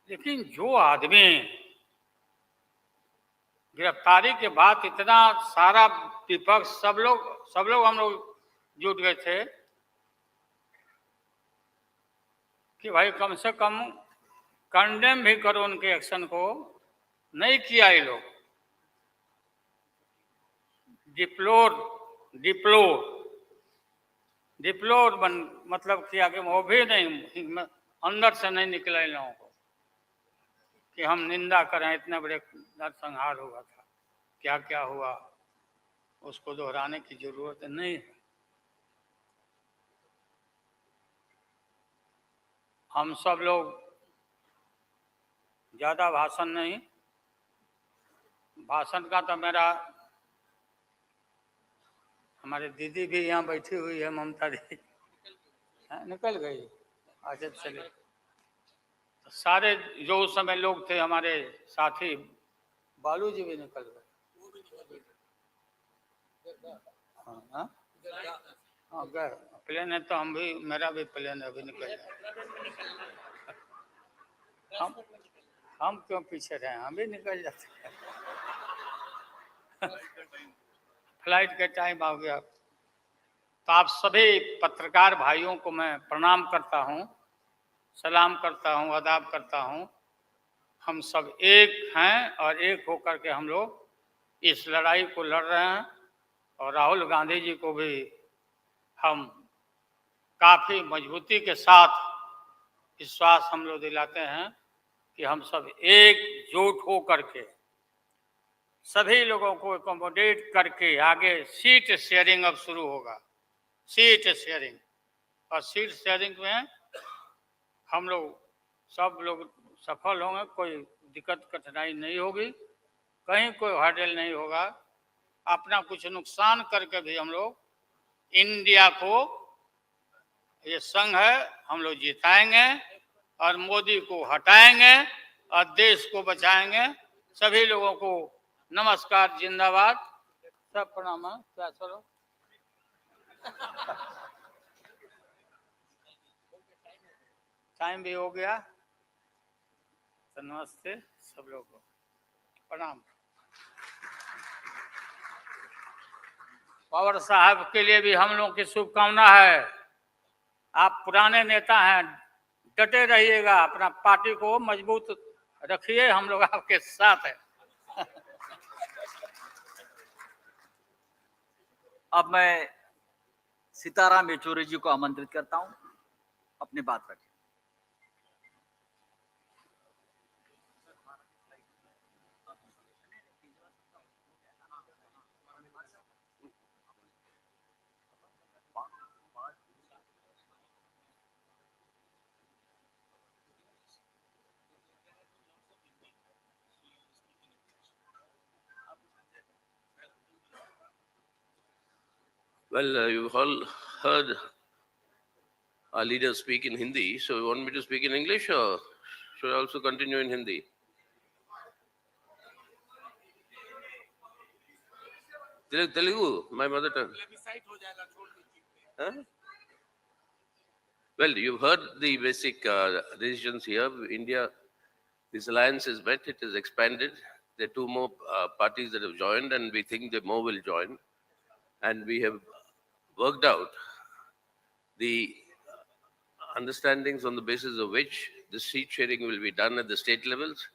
लेकिन जो आदमी गिरफ्तारी के बाद इतना सारा विपक्ष सब लोग हम लोग जुट गए थे कि भाई कम से कम कंडेम भी करो उनके एक्शन को, नहीं किया ये लोग। डिप्लोर मतलब किया कि वो भी नहीं, अंदर से नहीं निकला इन लोगों को कि हम निंदा करें। इतने बड़े नरसंहार हुआ था, क्या क्या हुआ उसको दोहराने की जरूरत नहीं है। हम सब लोग ज्यादा भाषण नहीं, भाषण का तो मेरा, हमारे दीदी भी यहाँ बैठी हुई है, ममता दी निकल गई। अच्छा चले, सारे जो उस समय लोग थे हमारे साथी, बालू जी भी निकल गए। हाँ गए प्लेन है तो हम भी, मेरा भी प्लेन अभी निकल गया। हम क्यों पीछे रहे, हम भी निकल जाते हैं। फ्लाइट का टाइम आ गया। तो आप सभी पत्रकार भाइयों को मैं प्रणाम करता हूं, सलाम करता हूं, आदाब करता हूं। हम सब एक हैं और एक होकर के हम लोग इस लड़ाई को लड़ रहे हैं। और राहुल गांधी जी को भी हम काफी मजबूती के साथ विश्वास हम लोग दिलाते हैं कि हम सब एकजुट हो करके सभी लोगों को एकोमोडेट करके आगे सीट शेयरिंग अब शुरू होगा, सीट शेयरिंग। और सीट शेयरिंग में हम लोग सब लोग सफल होंगे, कोई दिक्कत कठिनाई नहीं होगी, कहीं कोई हर्डल नहीं होगा। अपना कुछ नुकसान करके भी हम लोग इंडिया को, ये संघ है, हम लोग जिताएंगे और मोदी को हटाएंगे और देश को बचाएंगे। सभी लोगों को नमस्कार, जिंदाबाद, सब प्रणाम। क्या चलो टाइम भी हो गया तो नमस्ते सब लोगों को, प्रणाम। पवार साहब के लिए भी हम लोगों की शुभकामना है। आप पुराने नेता हैं, डटे रहिएगा, अपना पार्टी को मजबूत रखिए, हम लोग आपके साथ हैं। अब मैं सीताराम येचुरी जी को आमंत्रित करता हूं, अपनी बात रखें। Well, you've all heard our leaders speak in Hindi, so you want me to speak in English or should I also continue in Hindi? Telugu, my mother tongue. Huh? Well, you've heard the basic decisions here. India, this alliance is met, it is expanded. There are two more parties that have joined, and we think that more will join. And we have worked out the understandings on the basis of which the seat sharing will be done at the state levels.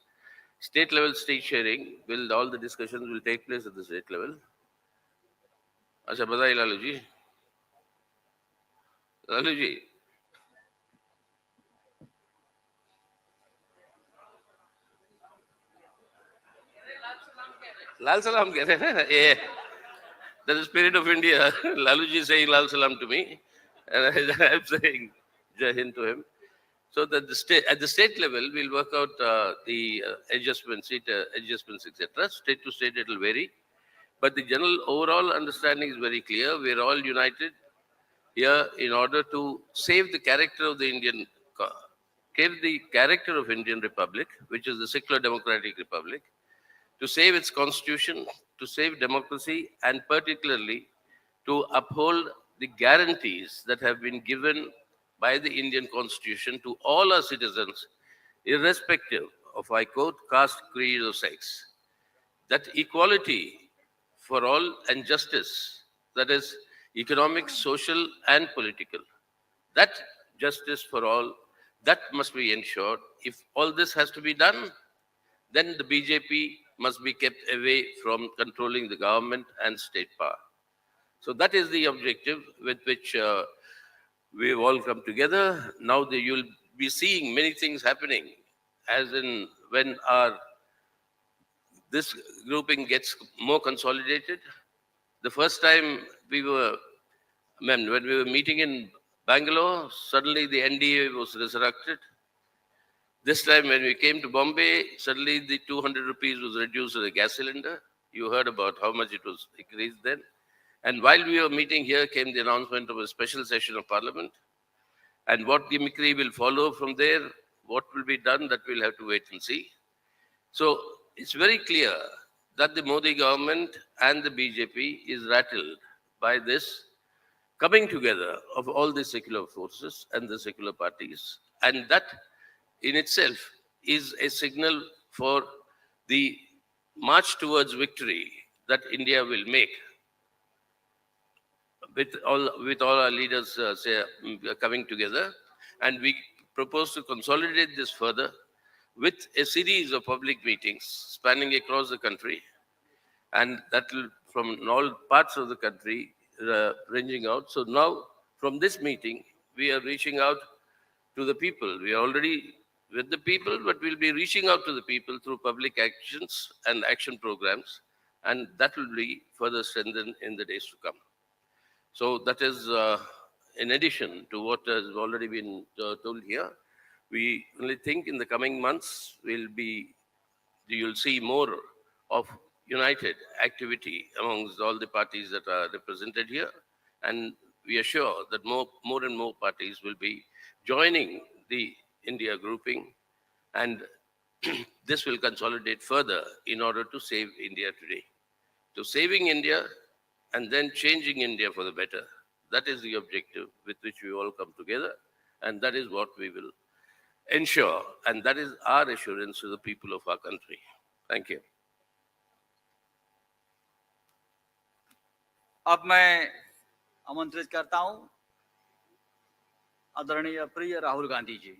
State level seat sharing all the discussions will take place at the state level. अच्छा बताइए लालू जी. लालू जी, लाल सलाम कह रहे हैं. ये the spirit of India. Lalu ji is saying Lal Salam to me, and I'm saying Jai Hind to him. So that at the state level, we'll work out the adjustments, seat adjustments, etc. State to state, it will vary. But the general overall understanding is very clear. We're all united here in order to save the character of the Indian Republic, which is the secular democratic republic, to save its constitution, to save democracy, and particularly to uphold the guarantees that have been given by the Indian constitution to all our citizens, irrespective of, I quote, caste, creed, or sex. That equality for all and justice, that is economic, social, and political, that justice for all, that must be ensured. If all this has to be done, then the BJP must be kept away from controlling the government and state power. So that is the objective with which we've all come together. Now you'll be seeing many things happening, as in when this grouping gets more consolidated. The first time when we were meeting in Bangalore, suddenly the NDA was resurrected. This time when we came to Bombay, suddenly the 200 rupees was reduced to the gas cylinder. You heard about how much it was increased then. And while we were meeting here came the announcement of a special session of Parliament. And what gimmickry will follow from there, what will be done, that we'll have to wait and see. So it's very clear that the Modi government and the BJP is rattled by this coming together of all the secular forces and the secular parties. And that in itself is a signal for the march towards victory that India will make with all our leaders coming together. And we propose to consolidate this further with a series of public meetings spanning across the country, and that will from all parts of the country ranging out. So now from this meeting, we are reaching out to the people. We are already with the people, but we'll be reaching out to the people through public actions and action programs, and that will be further strengthened in the days to come. So that is in addition to what has already been told here. We only think in the coming months you'll see more of united activity amongst all the parties that are represented here, and we are sure that more and more parties will be joining the India grouping, and this will consolidate further in order to save India today. So saving India and then changing India for the better, that is the objective with which we all come together, and that is what we will ensure, and that is our assurance to the people of our country. Thank you. अब मैं आमंत्रित करता हूं आदरणीय प्रिय Rahul Gandhi ji.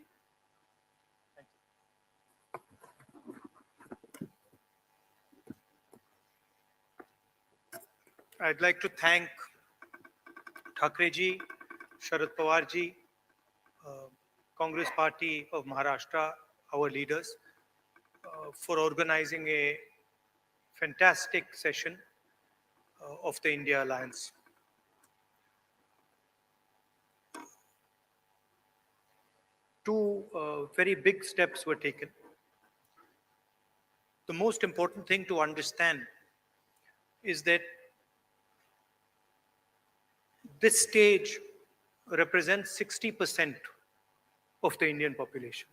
I'd like to thank Thakre ji, Sharad Pawar ji, Congress Party of Maharashtra, our leaders, for organizing a fantastic session of the India Alliance. Two very big steps were taken. The most important thing to understand is that this stage represents 60% of the Indian population.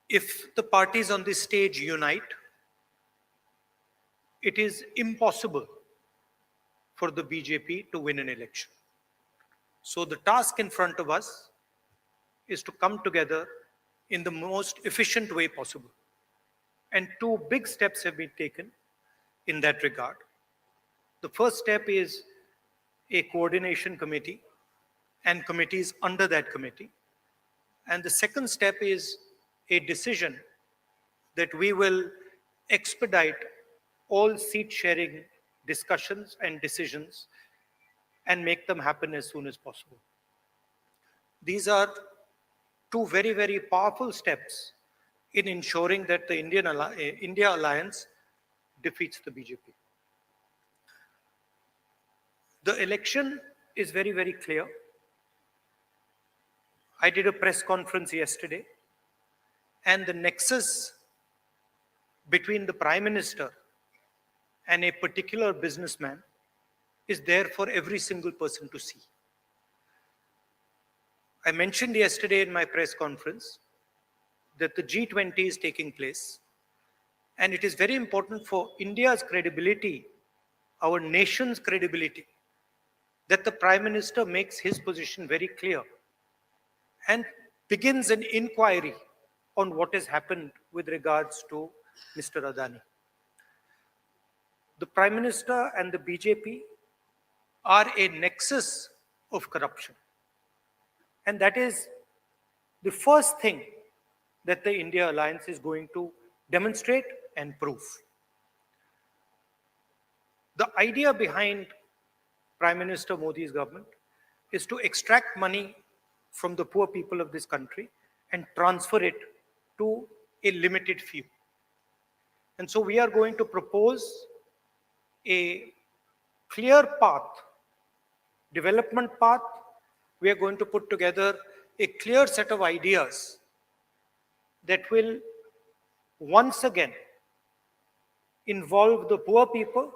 If the parties on this stage unite, it is impossible for the BJP to win an election. So the task in front of us is to come together in the most efficient way possible. And two big steps have been taken in that regard. The first step is a coordination committee and committees under that committee. And the second step is a decision that we will expedite all seat sharing discussions and decisions and make them happen as soon as possible. These are two very, very powerful steps in ensuring that the India Alliance defeats the BJP. The election is very, very clear. I did a press conference yesterday, and the nexus between the Prime Minister and a particular businessman is there for every single person to see. I mentioned yesterday in my press conference that the G20 is taking place, and it is very important for India's credibility, our nation's credibility, that the Prime Minister makes his position very clear and begins an inquiry on what has happened with regards to Mr. Adani. The Prime Minister and the BJP are a nexus of corruption. And that is the first thing that the India Alliance is going to demonstrate and prove. The idea behind Prime Minister Modi's government is to extract money from the poor people of this country and transfer it to a limited few. And so we are going to propose a clear path, development path. We are going to put together a clear set of ideas that will once again involve the poor people,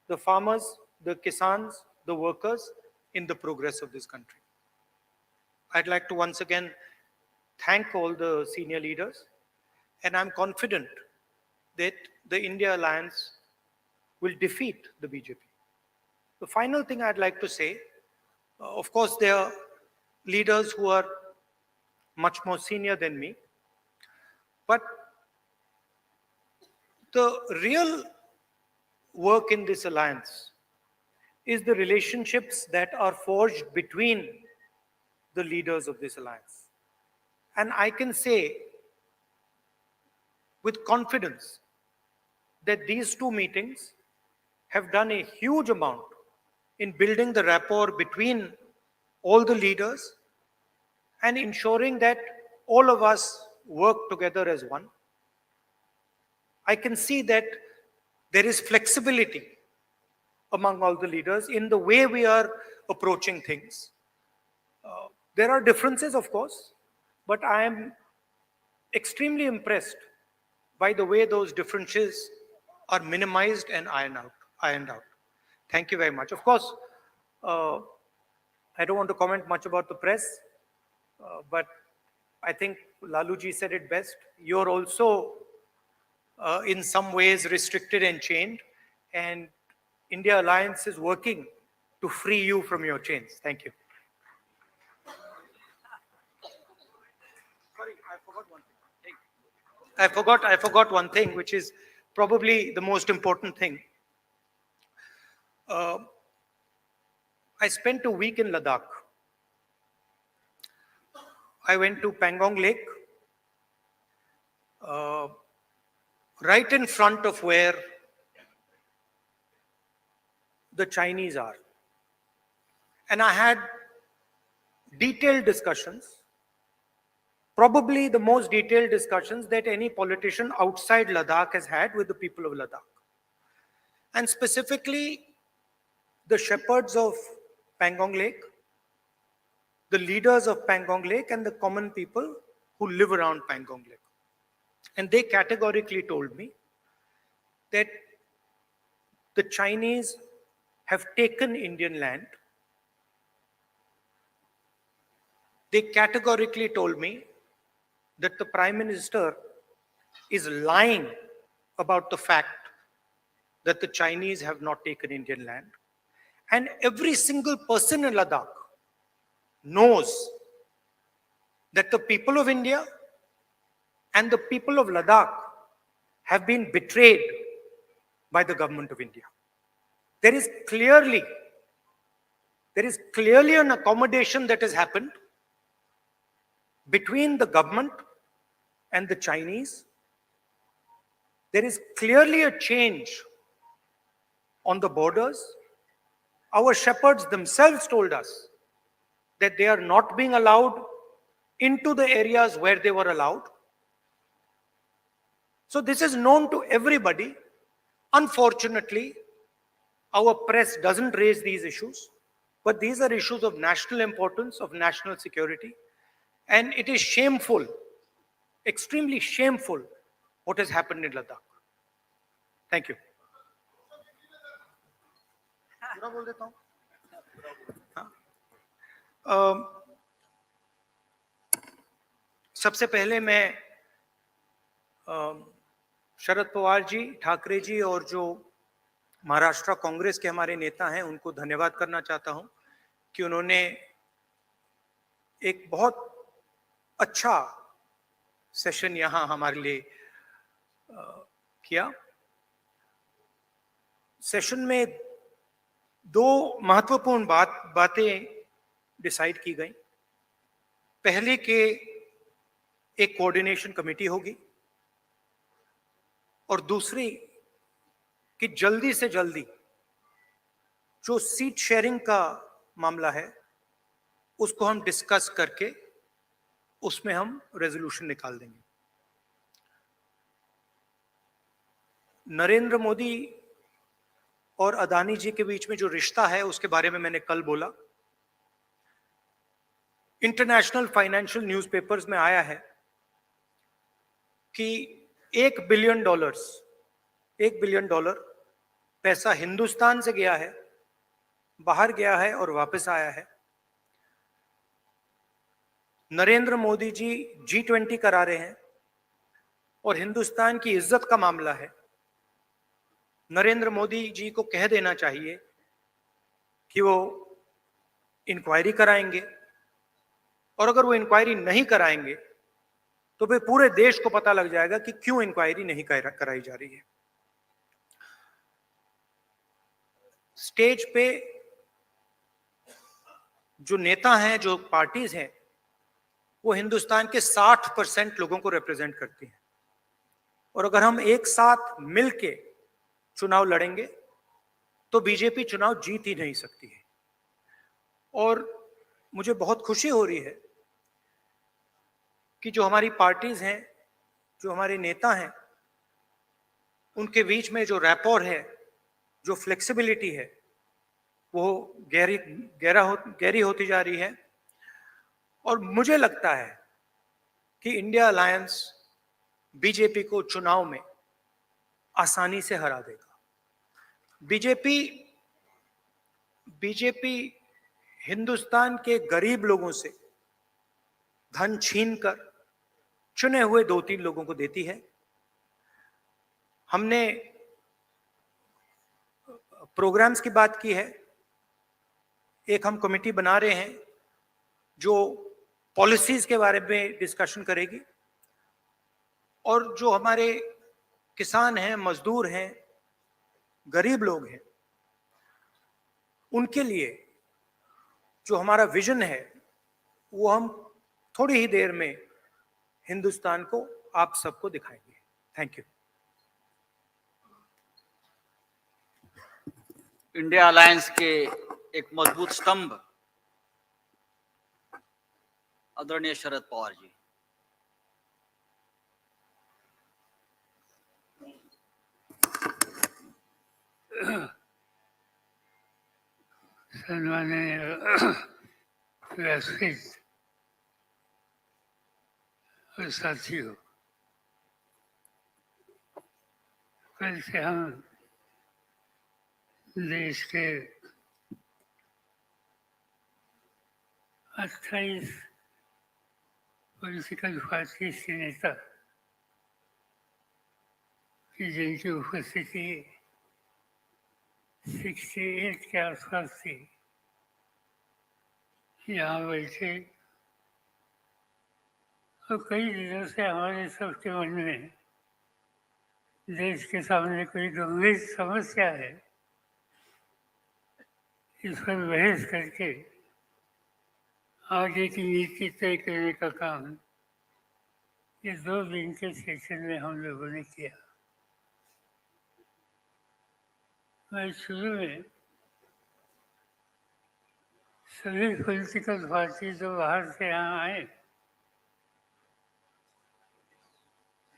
the farmers, the kisans, the workers in the progress of this country. I'd like to once again thank all the senior leaders, and I'm confident that the India Alliance will defeat the BJP. The final thing I'd like to say, of course, there are leaders who are much more senior than me, but the real work in this alliance is the relationships that are forged between the leaders of this alliance. And I can say with confidence that these two meetings have done a huge amount in building the rapport between all the leaders and ensuring that all of us work together as one. I can see that there is flexibility among all the leaders in the way we are approaching things. There are differences, of course, but I am extremely impressed by the way those differences are minimized and ironed out. Thank you very much. Of course, I don't want to comment much about the press, but I think Laluji said it best. You're also in some ways restricted and chained, and India Alliance is working to free you from your chains. Thank you. Sorry, I forgot one thing, which is probably the most important thing. I spent a week in Ladakh. I went to Pangong Lake, right in front of where the Chinese are. And I had detailed discussions, probably the most detailed discussions that any politician outside Ladakh has had with the people of Ladakh. And specifically, the shepherds of Pangong Lake, the leaders of Pangong Lake, and the common people who live around Pangong Lake. And they categorically told me that the Chinese have taken Indian land. They categorically told me that the Prime Minister is lying about the fact that the Chinese have not taken Indian land. And every single person in Ladakh knows that the people of India and the people of Ladakh have been betrayed by the government of India. There is clearly an accommodation that has happened between the government and the Chinese. There is clearly a change on the borders. Our shepherds themselves told us that they are not being allowed into the areas where they were allowed. So this is known to everybody. Unfortunately, our press doesn't raise these issues, but these are issues of national importance, of national security. And it is shameful, extremely shameful, what has happened in Ladakh. Thank you. सबसे पहले मैं शरद पवार जी, ठाकरे जी और जो महाराष्ट्र कांग्रेस के हमारे नेता हैं उनको धन्यवाद करना चाहता हूं कि उन्होंने एक बहुत अच्छा सेशन यहां हमारे लिए किया। सेशन में दो महत्वपूर्ण बातें डिसाइड की गई। पहले कि एक कोऑर्डिनेशन कमेटी होगी और दूसरी कि जल्दी से जल्दी जो सीट शेयरिंग का मामला है उसको हम डिस्कस करके उसमें हम रेजोल्यूशन निकाल देंगे। नरेंद्र मोदी और अदानी जी के बीच में जो रिश्ता है उसके बारे में मैंने कल बोला। इंटरनेशनल फाइनेंशियल न्यूज़पेपर्स में आया है कि $1 बिलियन पैसा हिंदुस्तान से गया है, बाहर गया है और वापस आया है। नरेंद्र मोदी जी G20 करा रहे हैं और हिंदुस्तान की इज्जत का मामला है। नरेंद्र मोदी जी को कह देना चाहिए कि वो इंक्वायरी कराएंगे और अगर वो इंक्वायरी नहीं कराएंगे तो फिर पूरे देश को पता लग जाएगा कि क्यों इंक्वायरी नहीं कराई जा रही है। स्टेज पे जो नेता हैं, जो पार्टीज हैं, वो हिंदुस्तान के 60% लोगों को रिप्रेजेंट करती हैं और अगर हम एक साथ मिलके चुनाव लड़ेंगे तो बीजेपी चुनाव जीत ही नहीं सकती है। और मुझे बहुत खुशी हो रही है कि जो हमारी पार्टीज हैं, जो हमारे नेता हैं, उनके बीच में जो रैपोर है, जो फ्लेक्सिबिलिटी है, वो गहरी होती जा रही है। और मुझे लगता है कि इंडिया अलायंस बीजेपी को चुनाव में आसानी से हरा देगा। बीजेपी हिंदुस्तान के गरीब लोगों से धन छीनकर चुने हुए 2-3 लोगों को देती है। हमने प्रोग्राम्स की बात की है। एक हम कमेटी बना रहे हैं जो पॉलिसीज के बारे में डिस्कशन करेगी और जो हमारे किसान हैं, मजदूर हैं, गरीब लोग हैं, उनके लिए जो हमारा विजन है वो हम थोड़ी ही देर में हिंदुस्तान को, आप सबको दिखाएंगे। Thank you. इंडिया अलायंस के एक मजबूत स्तंभ आदरणीय शरद पवार जी। सम्माननीय व्यासपीठ और साथियों, कल से हम देश के 28 पॉलिटिकल पार्टीज के नेता की जिनकी उपस्थिति 68 के आसपास थी, यहाँ बैठे और कई दिनों से हमारे सबके मन में देश के सामने कोई गंभीर समस्या है, इस पर बहस करके आगे की नीति तय करने का काम ये 2 दिन के सेशन में हम लोगों ने किया। मैं शुरू में सभी पॉलिटिकल पार्टी जो बाहर से यहाँ आए,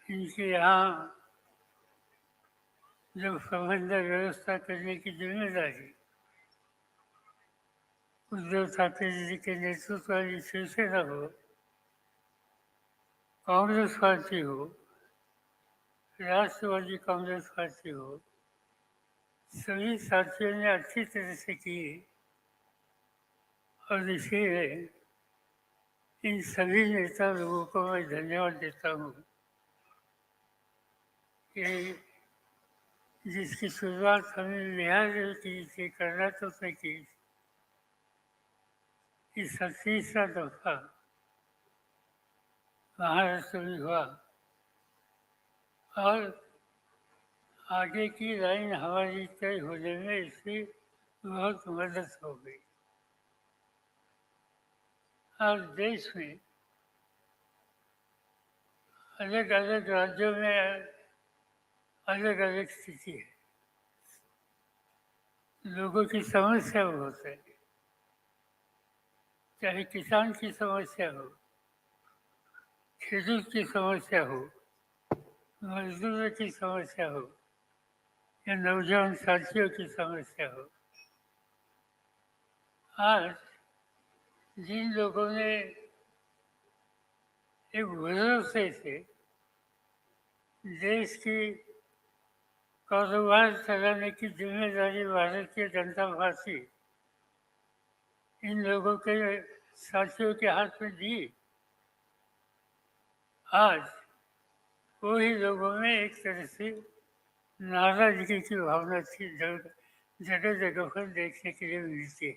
इनके यहाँ जब प्रबंधन व्यवस्था करने की जिम्मेदारी उद्धव ठाकरे जी के नेतृत्व वाली शिवसेना हो, कांग्रेस पार्टी हो, राष्ट्रवादी कांग्रेस पार्टी हो, सभी साथियों ने अच्छी तरह से की और इसीलिए इन सभी नेता लोगों को मैं धन्यवाद देता हूँ कि जिसकी शुरुआत हमने बिहार से की थी, कर्नाटक में की, इस 38वां दफा महाराष्ट्र में हुआ और आगे की लाइन हमारी तय होने में इसकी बहुत मदद हो गई। और देश में अलग अलग राज्यों में अलग अलग स्थिति है, लोगों की समस्या बहुत है, चाहे किसान की समस्या हो, खेडूत की समस्या हो, मजदूरों की समस्या हो या नौजवान साथियों की समस्या हो। आज जिन लोगों ने एक भरोसे से देश की कारोबार चलाने की जिम्मेदारी भारतीय जनता पार्टी इन लोगों के साथियों के हाथ में दी, आज वही लोगों में एक तरह से नाराजगी की भावना थी जगह जगह पर देखने के लिए मिलती है।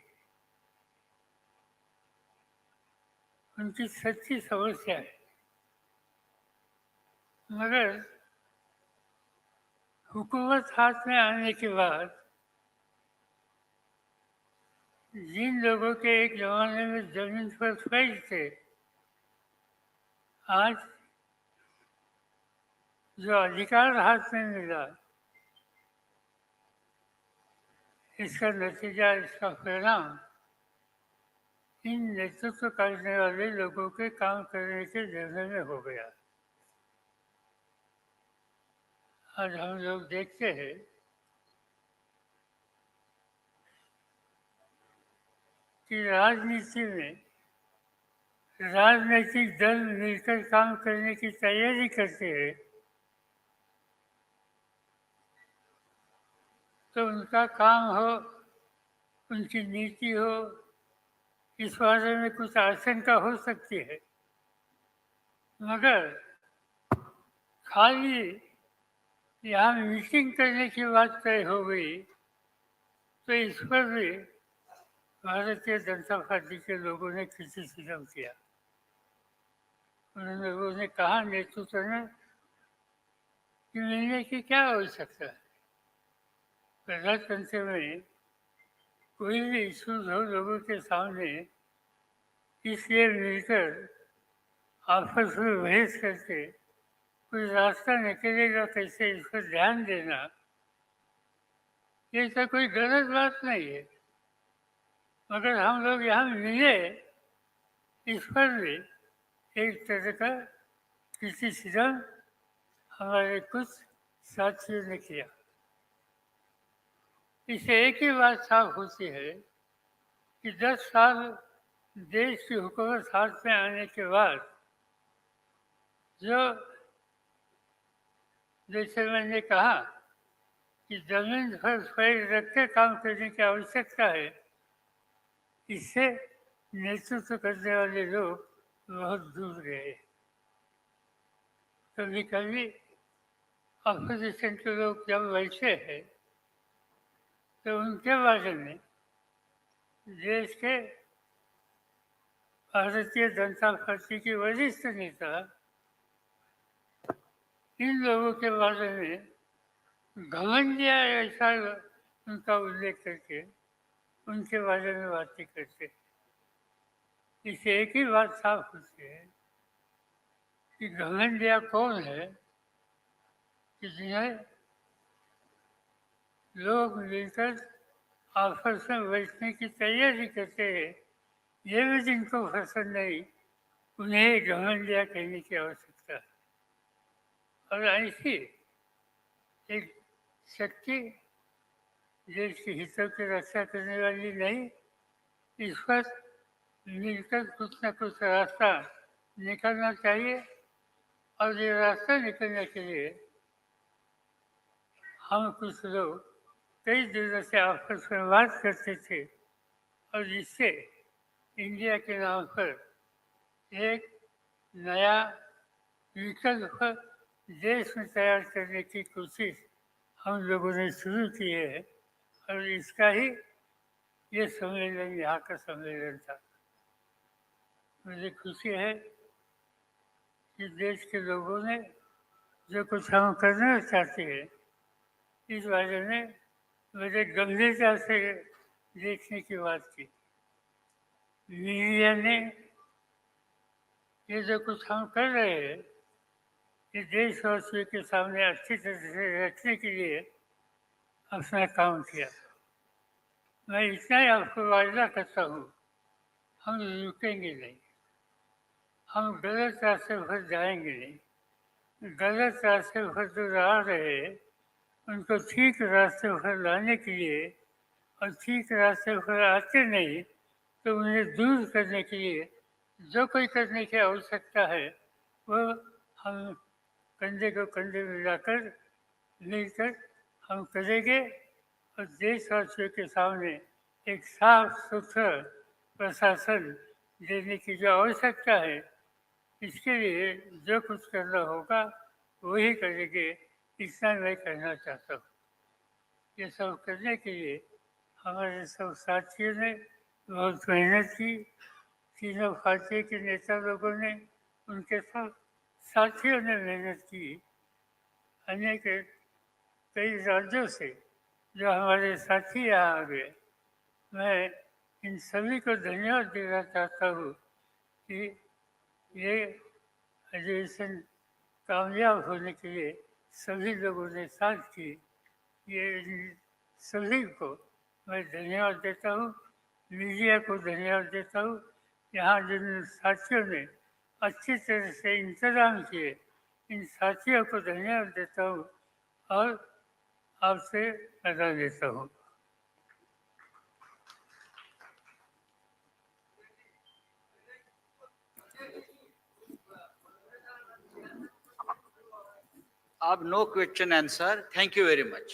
उनकी सच्ची समस्या है, मगर हुकूमत हाथ में आने के बाद जिन लोगों के एक जमाने में जमीन पर फैज थे, आज जो अधिकार हाथ में मिला, इसका नतीजा, इसका परिणाम इन नेतृत्व करने वाले लोगों के काम करने के जरिए में हो गया। आज हम लोग देखते हैं कि राजनीति में राजनीतिक दल मिलकर काम करने की तैयारी करते हैं तो उनका काम हो, उनकी नीति हो, इस बारे में कुछ आशंका हो सकती है, मगर खाली यहाँ मीटिंग करने की बात तय हो गई तो इस पर भी भारतीय जनता पार्टी के लोगों ने क्रिटिसिज्म किया। उन लोगों ने कहा नेतृत्व ने कि मिलने की क्या आवश्यकता है, प्रजातंत्र में कोई भी इश्यूज हो लोगों के सामने, इसलिए मिलकर आपस में बहस करके कोई रास्ता निकलेगा कैसे, इस पर ध्यान देना, ये तो कोई गलत बात नहीं है, मगर हम लोग यहाँ मिले इस पर भी एक तरह का क्रिटिसिज्म हमारे कुछ साथियों ने किया। इससे एक ही बात साफ होती है कि 10 साल देश की हुकूमत हाथ में आने के बाद जो, जैसे मैंने कहा कि जमीन पर पैर रख के काम करने की आवश्यकता है, इससे नेतृत्व करने वाले लोग बहुत दूर गए। कभी कभी अपोजिशन के लोग जब बैठे हैं तो उनके बारे में देश के भारतीय जनता पार्टी के वरिष्ठ नेता इन लोगों के बारे में घमंडिया ऐसा उनका उल्लेख करके उनके बारे में बातें करते हैं। इससे एक ही बात साफ होती है कि घमंडिया कौन है कि जिन्हें लोग मिलकर आपस में बैठने की तैयारी करते हैं, ये भी जिनको पसंद नहीं उन्हें घमंडिया कहने की आवश्यकता है। और ऐसी एक शक्ति देश के हितों की रक्षा करने वाली नहीं, इस पर मिलकर कुछ न कुछ रास्ता निकलना चाहिए। और ये रास्ता निकलने के लिए हम कुछ लोग कई दिनों से आपस में बात करते थे और जिससे इंडिया के नाम पर एक नया विकल्प देश में तैयार करने की कोशिश हम लोगों ने शुरू की है और इसका ही ये सम्मेलन यहाँ का सम्मेलन था। मुझे खुशी है कि देश के लोगों ने जो कुछ हम करना चाहते हैं इस बारे में मुझे गंभीरता से देखने की बात की। मीडिया ने ये जो कुछ हम कर रहे हैं ये देशवासियों के सामने अच्छी तरह से रखने के लिए अपना काम किया। मैं इतना ही आपको वायदा करता हूँ, हम रुकेंगे नहीं, हम गलत रास्ते पर जाएंगे नहीं। गलत रास्ते पर जो आ रहे हैं उनको ठीक रास्ते पर लाने के लिए और ठीक रास्ते पर आते नहीं तो उन्हें दूर करने के लिए जो कोई करने की आवश्यकता है वो हम कंधे को कंधे मिलाकर मिलकर हम करेंगे और देशवासियों के सामने एक साफ सुथरा प्रशासन देने की जो आवश्यकता है इसके लिए जो कुछ करना होगा वही करेंगे। इतना मैं कहना चाहता हूँ। ये सब करने के लिए हमारे सब साथियों ने बहुत मेहनत की। तीनों पार्टी के नेता लोगों ने उनके साथ साथियों ने मेहनत की। अनेक कई राज्यों से जो हमारे साथी यहाँ आ गए, मैं इन सभी को धन्यवाद देना चाहता हूँ कि ये अधिवेशन कामयाब होने के लिए सभी लोगों ने साथ की। ये सभी को मैं धन्यवाद देता हूँ, मीडिया को धन्यवाद देता हूँ। यहाँ जिन साथियों ने अच्छी तरह से इंतजाम किए इन साथियों को धन्यवाद देता हूँ और आपसे विदा लेता हूँ। अब no question answer. Thank you very much.